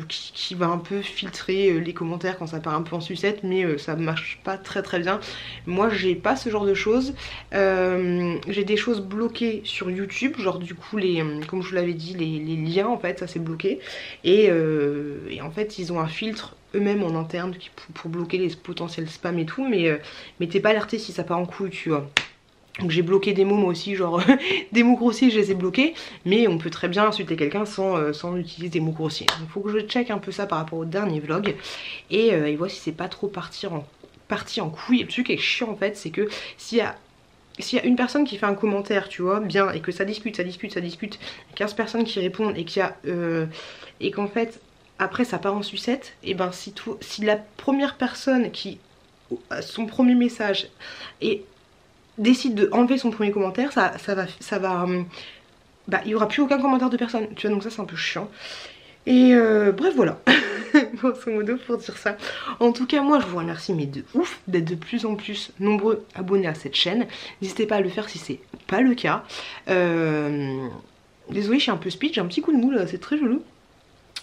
Speaker 1: qui va un peu filtrer les commentaires quand ça part un peu en sucette, mais ça marche pas très bien. Moi j'ai pas ce genre de choses. J'ai des choses bloquées sur YouTube, genre du coup comme je vous l'avais dit, les liens en fait ça c'est bloqué, et en fait ils ont un filtre eux-mêmes en interne pour bloquer les potentiels spams et tout, mais t'es pas alerté si ça part en couille, tu vois. Donc j'ai bloqué des mots moi aussi, genre des mots grossiers je les ai bloqués, mais on peut très bien insulter quelqu'un sans utiliser des mots grossiers. Donc faut que je check un peu ça par rapport au dernier vlog et voir si c'est pas trop parti en couille. Et le truc qui est chiant en fait, c'est que s'il y a une personne qui fait un commentaire, tu vois, bien, et que ça discute, 15 personnes qui répondent et qu'en fait après ça part en sucette, et ben si la première personne qui son premier message décide de enlever son premier commentaire, il y aura plus aucun commentaire de personne, tu vois, donc ça c'est un peu chiant. Et bref voilà, grosso modo pour dire ça. En tout cas moi je vous remercie mais de ouf d'être de plus en plus nombreux abonnés à cette chaîne. N'hésitez pas à le faire si c'est pas le cas. Désolée je suis un peu speed, j'ai un petit coup de mou là, c'est très joli.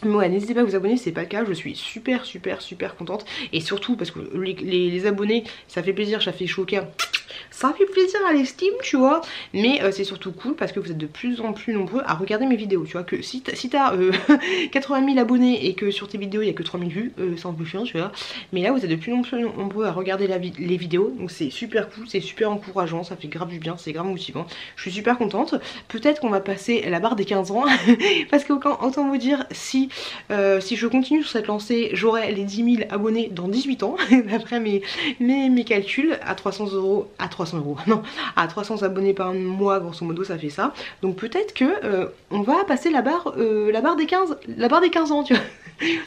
Speaker 1: Mais ouais, n'hésitez pas à vous abonner si c'est pas le cas, je suis super contente. Et surtout parce que les abonnés ça fait plaisir, ça fait chaud au cœur. ça fait plaisir à l'estime, tu vois. Mais c'est surtout cool parce que vous êtes de plus en plus nombreux à regarder mes vidéos, tu vois. Que si t'as 80 000 abonnés et que sur tes vidéos il n'y a que 3000 vues, c'est un peu chiant, tu vois. Mais là vous êtes de plus en plus nombreux à regarder les vidéos, donc c'est super cool, c'est super encourageant, ça fait grave du bien, c'est grave motivant. Je suis super contente. Peut-être qu'on va passer la barre des 15 ans parce que autant vous dire, si je continue sur cette lancée, j'aurai les 10 000 abonnés dans 18 ans d'après mes calculs, à 300 euros, non, à 300 abonnés par mois, grosso modo ça fait ça. Donc peut-être que on va passer la barre des 15 ans, tu vois.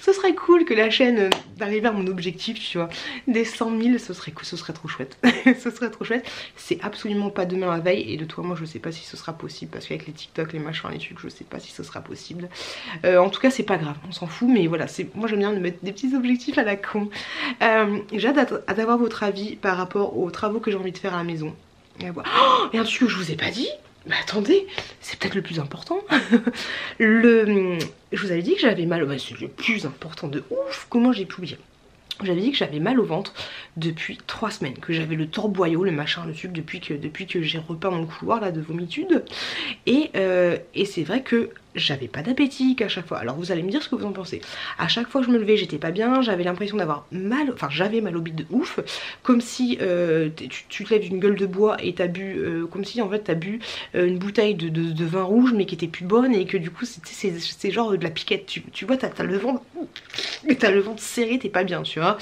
Speaker 1: Ce serait cool que la chaîne d'arriver à mon objectif, tu vois, des 100 000, ce serait trop chouette. Ce serait trop chouette. C'est absolument pas demain la veille, et de toi moi je sais pas si ce sera possible, parce qu'avec les TikTok, les machins, les trucs, je sais pas si ce sera possible. En tout cas c'est pas grave, on s'en fout, mais voilà, moi j'aime bien me mettre des petits objectifs à la con. J'ai hâte d'avoir votre avis par rapport aux travaux que j'ai envie de faire à la maison. Et un truc que je vous ai pas dit, mais attendez, c'est peut-être le plus important. Je vous avais dit que j'avais mal au ventre, c'est le plus important de ouf, comment j'ai pu oublier. J'avais dit que j'avais mal au ventre depuis 3 semaines, que j'avais le torboyau, le machin, le truc, depuis que j'ai repeint mon couloir là de vomitude. Et c'est vrai que j'avais pas d'appétit qu'à chaque fois. Alors vous allez me dire ce que vous en pensez. À chaque fois que je me levais, j'étais pas bien, j'avais l'impression d'avoir mal, enfin j'avais mal au bide de ouf, comme si tu te lèves d'une gueule de bois et t'as bu, comme si en fait t'as bu une bouteille de vin rouge mais qui était plus bonne, et que du coup c'est genre de la piquette, tu vois, t'as le ventre serré, t'es pas bien, tu vois.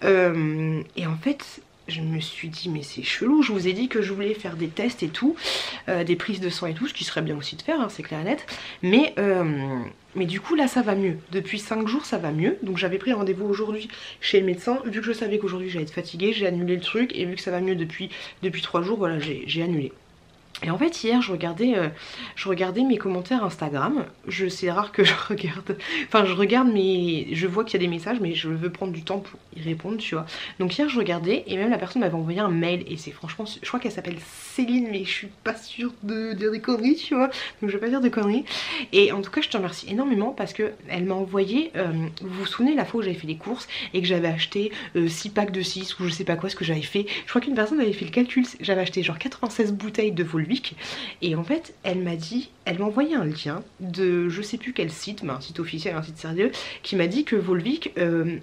Speaker 1: Et en fait je me suis dit mais c'est chelou, je vous ai dit que je voulais faire des tests et tout, des prises de sang et tout, ce qui serait bien aussi de faire, hein, c'est clair et net, mais du coup là ça va mieux, depuis 5 jours ça va mieux, donc j'avais pris rendez-vous aujourd'hui chez le médecin, vu que je savais qu'aujourd'hui j'allais être fatiguée, j'ai annulé le truc, et vu que ça va mieux depuis 3 jours, voilà, j'ai annulé. Et en fait hier je regardais mes commentaires Instagram, c'est rare que je regarde mais je vois qu'il y a des messages, mais je veux prendre du temps pour y répondre, tu vois. Donc hier je regardais, et même la personne m'avait envoyé un mail, et c'est franchement, je crois qu'elle s'appelle Céline, mais je suis pas sûre de dire des conneries, tu vois, donc je vais pas dire de conneries. Et en tout cas je te remercie énormément parce que elle m'a envoyé, vous vous souvenez la fois où j'avais fait les courses et que j'avais acheté 6 packs de 6 ou je sais pas quoi, ce que j'avais fait, je crois qu'une personne avait fait le calcul, j'avais acheté genre 96 bouteilles de Volvic. Et en fait elle m'a envoyé un lien de je sais plus quel site, mais un site officiel, un site sérieux, qui m'a dit que Volvic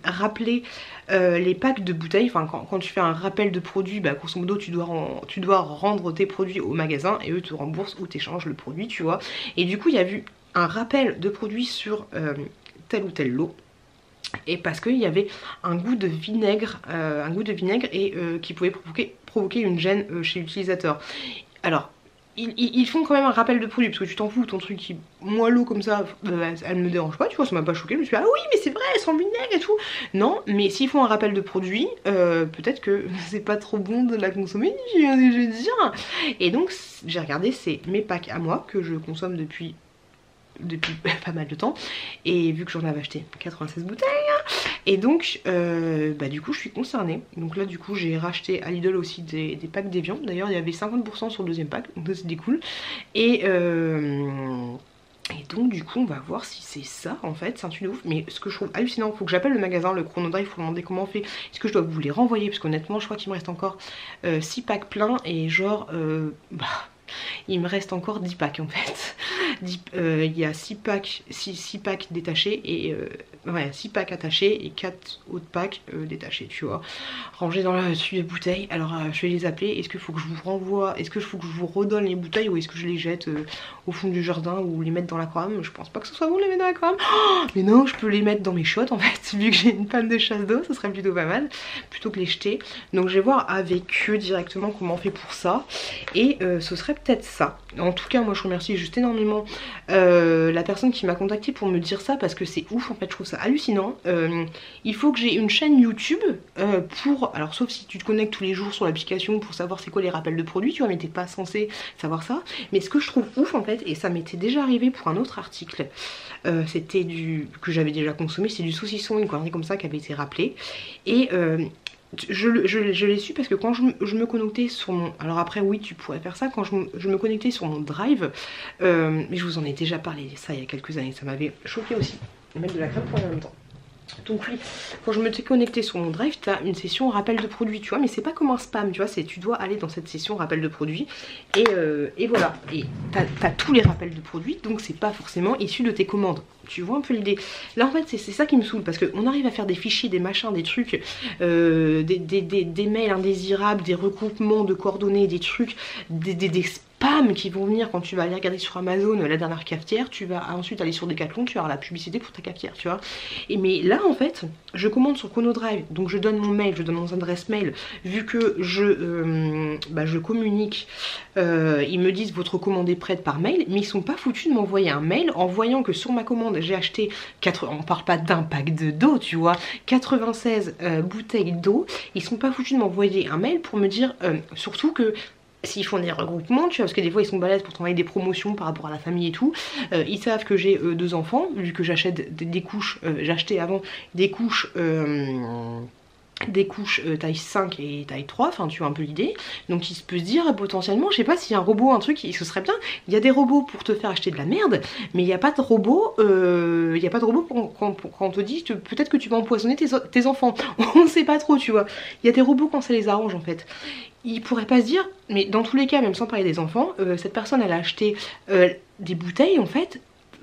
Speaker 1: rappelait les packs de bouteilles, enfin quand tu fais un rappel de produit, bah grosso modo tu dois rendre tes produits au magasin et eux te remboursent ou t'échangent le produit, tu vois. Et du coup il y a eu un rappel de produit sur tel ou tel lot, et parce qu'il y avait un goût de vinaigre, et qui pouvait provoquer une gêne chez l'utilisateur. Alors ils font quand même un rappel de produit, parce que tu t'en fous, ton truc qui moelleux comme ça, elle me dérange pas, tu vois, ça m'a pas choqué, je me suis dit ah oui mais c'est vrai, elles sont vinaigre et tout. Non, mais s'ils font un rappel de produit, peut-être que c'est pas trop bon de la consommer, je veux dire. Et donc j'ai regardé, c'est mes packs à moi que je consomme depuis pas mal de temps, et vu que j'en avais acheté 96 bouteilles, et donc bah du coup je suis concernée. Donc là du coup j'ai racheté à Lidl aussi des packs d'Evian, d'ailleurs il y avait 50% sur le deuxième pack, donc ça c'était cool. Et donc du coup on va voir si c'est ça en fait, c'est un truc de ouf. Mais ce que je trouve hallucinant, faut que j'appelle le magasin, le Chronodrive, faut demander comment on fait. Est-ce que je dois vous les renvoyer, parce qu'honnêtement je crois qu'il me reste encore 6 packs pleins, et genre il me reste encore 10 packs en fait. Il y a 6 packs détachés, et ouais, 6 packs attachés et 4 autres packs détachés, tu vois, rangés dans la suite de bouteilles. Alors je vais les appeler. Est-ce qu'il faut que je vous renvoie, est-ce qu'il faut que je vous redonne les bouteilles, ou est-ce que je les jette au fond du jardin, ou les mettre dans l'aquarium? Je pense pas que ce soit bon de les mettre dans l'aquarium. Oh, mais non, je peux les mettre dans mes chiottes en fait, vu que j'ai une panne de chasse d'eau, ça serait plutôt pas mal, plutôt que les jeter. Donc je vais voir avec eux directement comment on fait pour ça, et ce serait peut-être ça. En tout cas moi je remercie juste énormément la personne qui m'a contacté pour me dire ça, parce que c'est ouf en fait, je trouve ça hallucinant. Il faut que j'ai une chaîne YouTube alors sauf si tu te connectes tous les jours sur l'application pour savoir c'est quoi les rappels de produits, tu vois, mais t'es pas censé savoir ça. Mais ce que je trouve ouf en fait, et ça m'était déjà arrivé pour un autre article, c'était que j'avais déjà consommé, c'est du saucisson, une connerie comme ça qui avait été rappelé. Et je l'ai su parce que quand je me connectais sur mon... Alors après oui tu pourrais faire ça, quand je me connectais sur mon Drive, mais je vous en ai déjà parlé ça il y a quelques années, ça m'avait choqué aussi. Je vais mettre de la crème pour en même temps. Donc oui, quand je me t'ai connecté sur mon drive, tu as une session rappel de produit, tu vois, mais c'est pas comme un spam, tu vois, c'est tu dois aller dans cette session rappel de produit et voilà, et t'as tous les rappels de produits, donc c'est pas forcément issu de tes commandes. Tu vois un peu l'idée. Là en fait c'est ça qui me saoule, parce qu'on arrive à faire des fichiers, des machins, des trucs, des mails indésirables, des regroupements de coordonnées, des trucs, des spams qui vont venir quand tu vas aller regarder sur Amazon la dernière cafetière, tu vas ensuite aller sur Decathlon, tu vas avoir la publicité pour ta cafetière, tu vois. Et mais là en fait, je commande sur Chronodrive, donc je donne mon mail, je donne mon adresse mail, vu que je communique, ils me disent votre commande est prête par mail, mais ils sont pas foutus de m'envoyer un mail en voyant que sur ma commande j'ai acheté, on parle pas d'un pack d'eau, tu vois, 96 bouteilles d'eau, ils sont pas foutus de m'envoyer un mail pour me dire, surtout que s'ils font des regroupements, tu vois, parce que des fois ils sont balèzes pour t'envoyer des promotions par rapport à la famille et tout, ils savent que j'ai 2 enfants, vu que j'achète des couches, j'achetais avant des couches taille 5 et taille 3, enfin tu vois un peu l'idée, donc il se peut se dire potentiellement, je sais pas s'il y a un robot, un truc, ce serait bien, il y a des robots pour te faire acheter de la merde, mais il n'y a pas de robot, quand on te dit peut-être que tu vas empoisonner tes enfants, on sait pas trop, tu vois, il y a des robots quand ça les arrange en fait. Il pourrait pas se dire, mais dans tous les cas, même sans parler des enfants, cette personne elle a acheté des bouteilles en fait,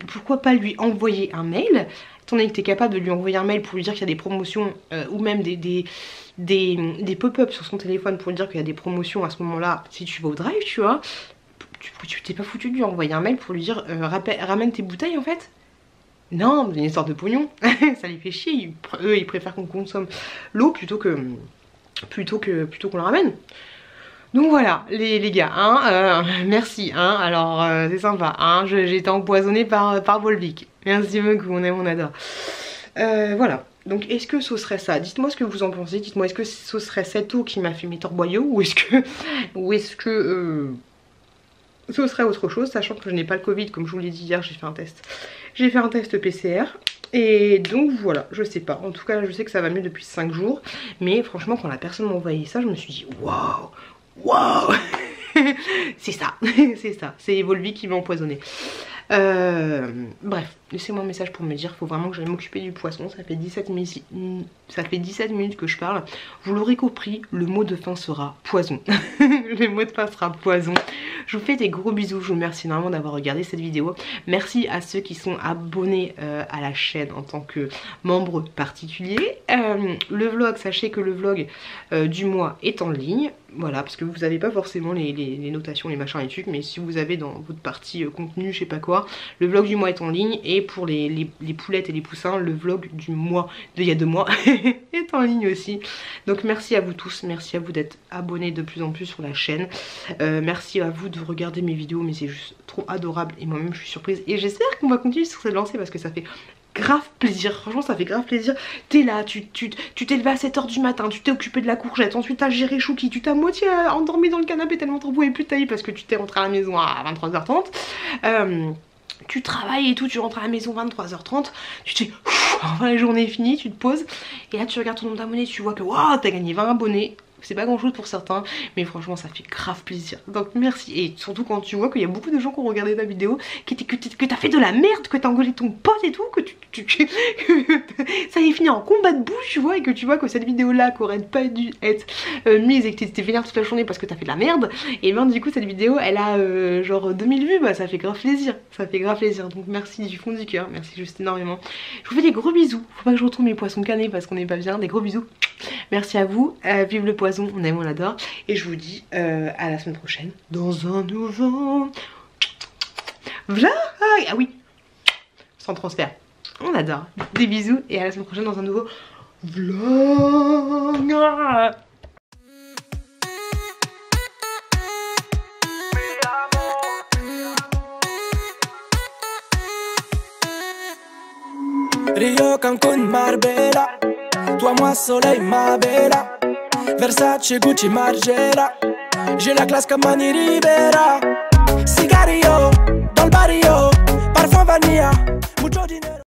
Speaker 1: pourquoi pas lui envoyer un mail, étant donné que tu es capable de lui envoyer un mail pour lui dire qu'il y a des promotions ou même des pop-up sur son téléphone pour lui dire qu'il y a des promotions à ce moment-là si tu vas au drive, tu vois, tu t'es pas foutu de lui envoyer un mail pour lui dire ramène tes bouteilles en fait. Non, c'est une histoire de pognon, ça les fait chier, eux ils préfèrent qu'on consomme l'eau plutôt qu'on la ramène. Donc voilà les gars, hein, merci, hein, alors c'est sympa, hein, j'ai été empoisonnée par Volvic. Merci beaucoup, on aime, on adore. Voilà, donc est-ce que ce serait ça? Dites-moi ce que vous en pensez, dites-moi est-ce que ce serait cette eau qui m'a fait mes torboyaux ou est-ce que ce serait autre chose, sachant que je n'ai pas le Covid, comme je vous l'ai dit hier, j'ai fait un test. J'ai fait un test PCR. Et donc voilà, je sais pas. En tout cas, je sais que ça va mieux depuis 5 jours. Mais franchement, quand la personne m'a envoyé ça, je me suis dit waouh, waouh. C'est ça, c'est ça. C'est Volvic qui m'a empoisonné. Bref, laissez-moi un message pour me dire, faut vraiment que j'aille m'occuper du poisson. Ça fait 17 minutes que je parle. Vous l'aurez compris, le mot de fin sera poison. Le mot de fin sera poison. Je vous fais des gros bisous, je vous remercie énormément d'avoir regardé cette vidéo. Merci à ceux qui sont abonnés à la chaîne en tant que membre particulier. Le vlog, sachez que le vlog du mois est en ligne. Voilà, parce que vous n'avez pas forcément les notations, les machins et trucs, mais si vous avez dans votre partie contenu, je sais pas quoi, le vlog du mois est en ligne. Et pour les poulettes et les poussins, le vlog du mois d'il y a 2 mois est en ligne aussi. Donc merci à vous tous, merci à vous d'être abonnés de plus en plus sur la chaîne. Merci à vous de regarder mes vidéos, mais c'est juste trop adorable et moi-même je suis surprise. Et j'espère qu'on va continuer sur cette lancée parce que ça fait grave plaisir, franchement ça fait grave plaisir. T'es là, tu t'es levé à 7 h du matin, tu t'es occupé de la courgette, ensuite t'as géré Chouki, tu t'as moitié endormi dans le canapé tellement t'en pouvais plus de tailler parce que tu t'es rentré à la maison à 23h30. Tu travailles et tout, tu rentres à la maison 23h30, tu te dis enfin la journée est finie, tu te poses et là tu regardes ton nombre d'abonnés, tu vois que waouh, t'as gagné 20 abonnés. C'est pas grand chose pour certains, mais franchement ça fait grave plaisir. Donc merci, et surtout quand tu vois qu'il y a beaucoup de gens qui ont regardé ta vidéo, que t'as fait de la merde, que t'as engueulé ton pote et tout, que ça est fini en combat de bouche, tu vois, et que tu vois que cette vidéo là qui aurait pas dû être mise et que t'étais vénère toute la journée parce que t'as fait de la merde, et ben du coup cette vidéo elle a genre 2000 vues, bah ça fait grave plaisir, ça fait grave plaisir. Donc merci du fond du cœur, merci juste énormément. Je vous fais des gros bisous, faut pas que je retrouve mes poissons canés parce qu'on est pas bien, des gros bisous. Merci à vous, vive le poison, on aime, on l'adore. Et je vous dis à la semaine prochaine dans un nouveau vlog. Ah oui, sans transfert, on adore. Des bisous et à la semaine prochaine dans un nouveau vlog.
Speaker 3: Rio, Cancun, Marbella. Toi, moi, soleil, ma bella. Versace, Gucci, Margiela. J'ai la classe comme Mani Ribera. Cigarillo, dans le barrio. Parfum vanilla, mucho dinero.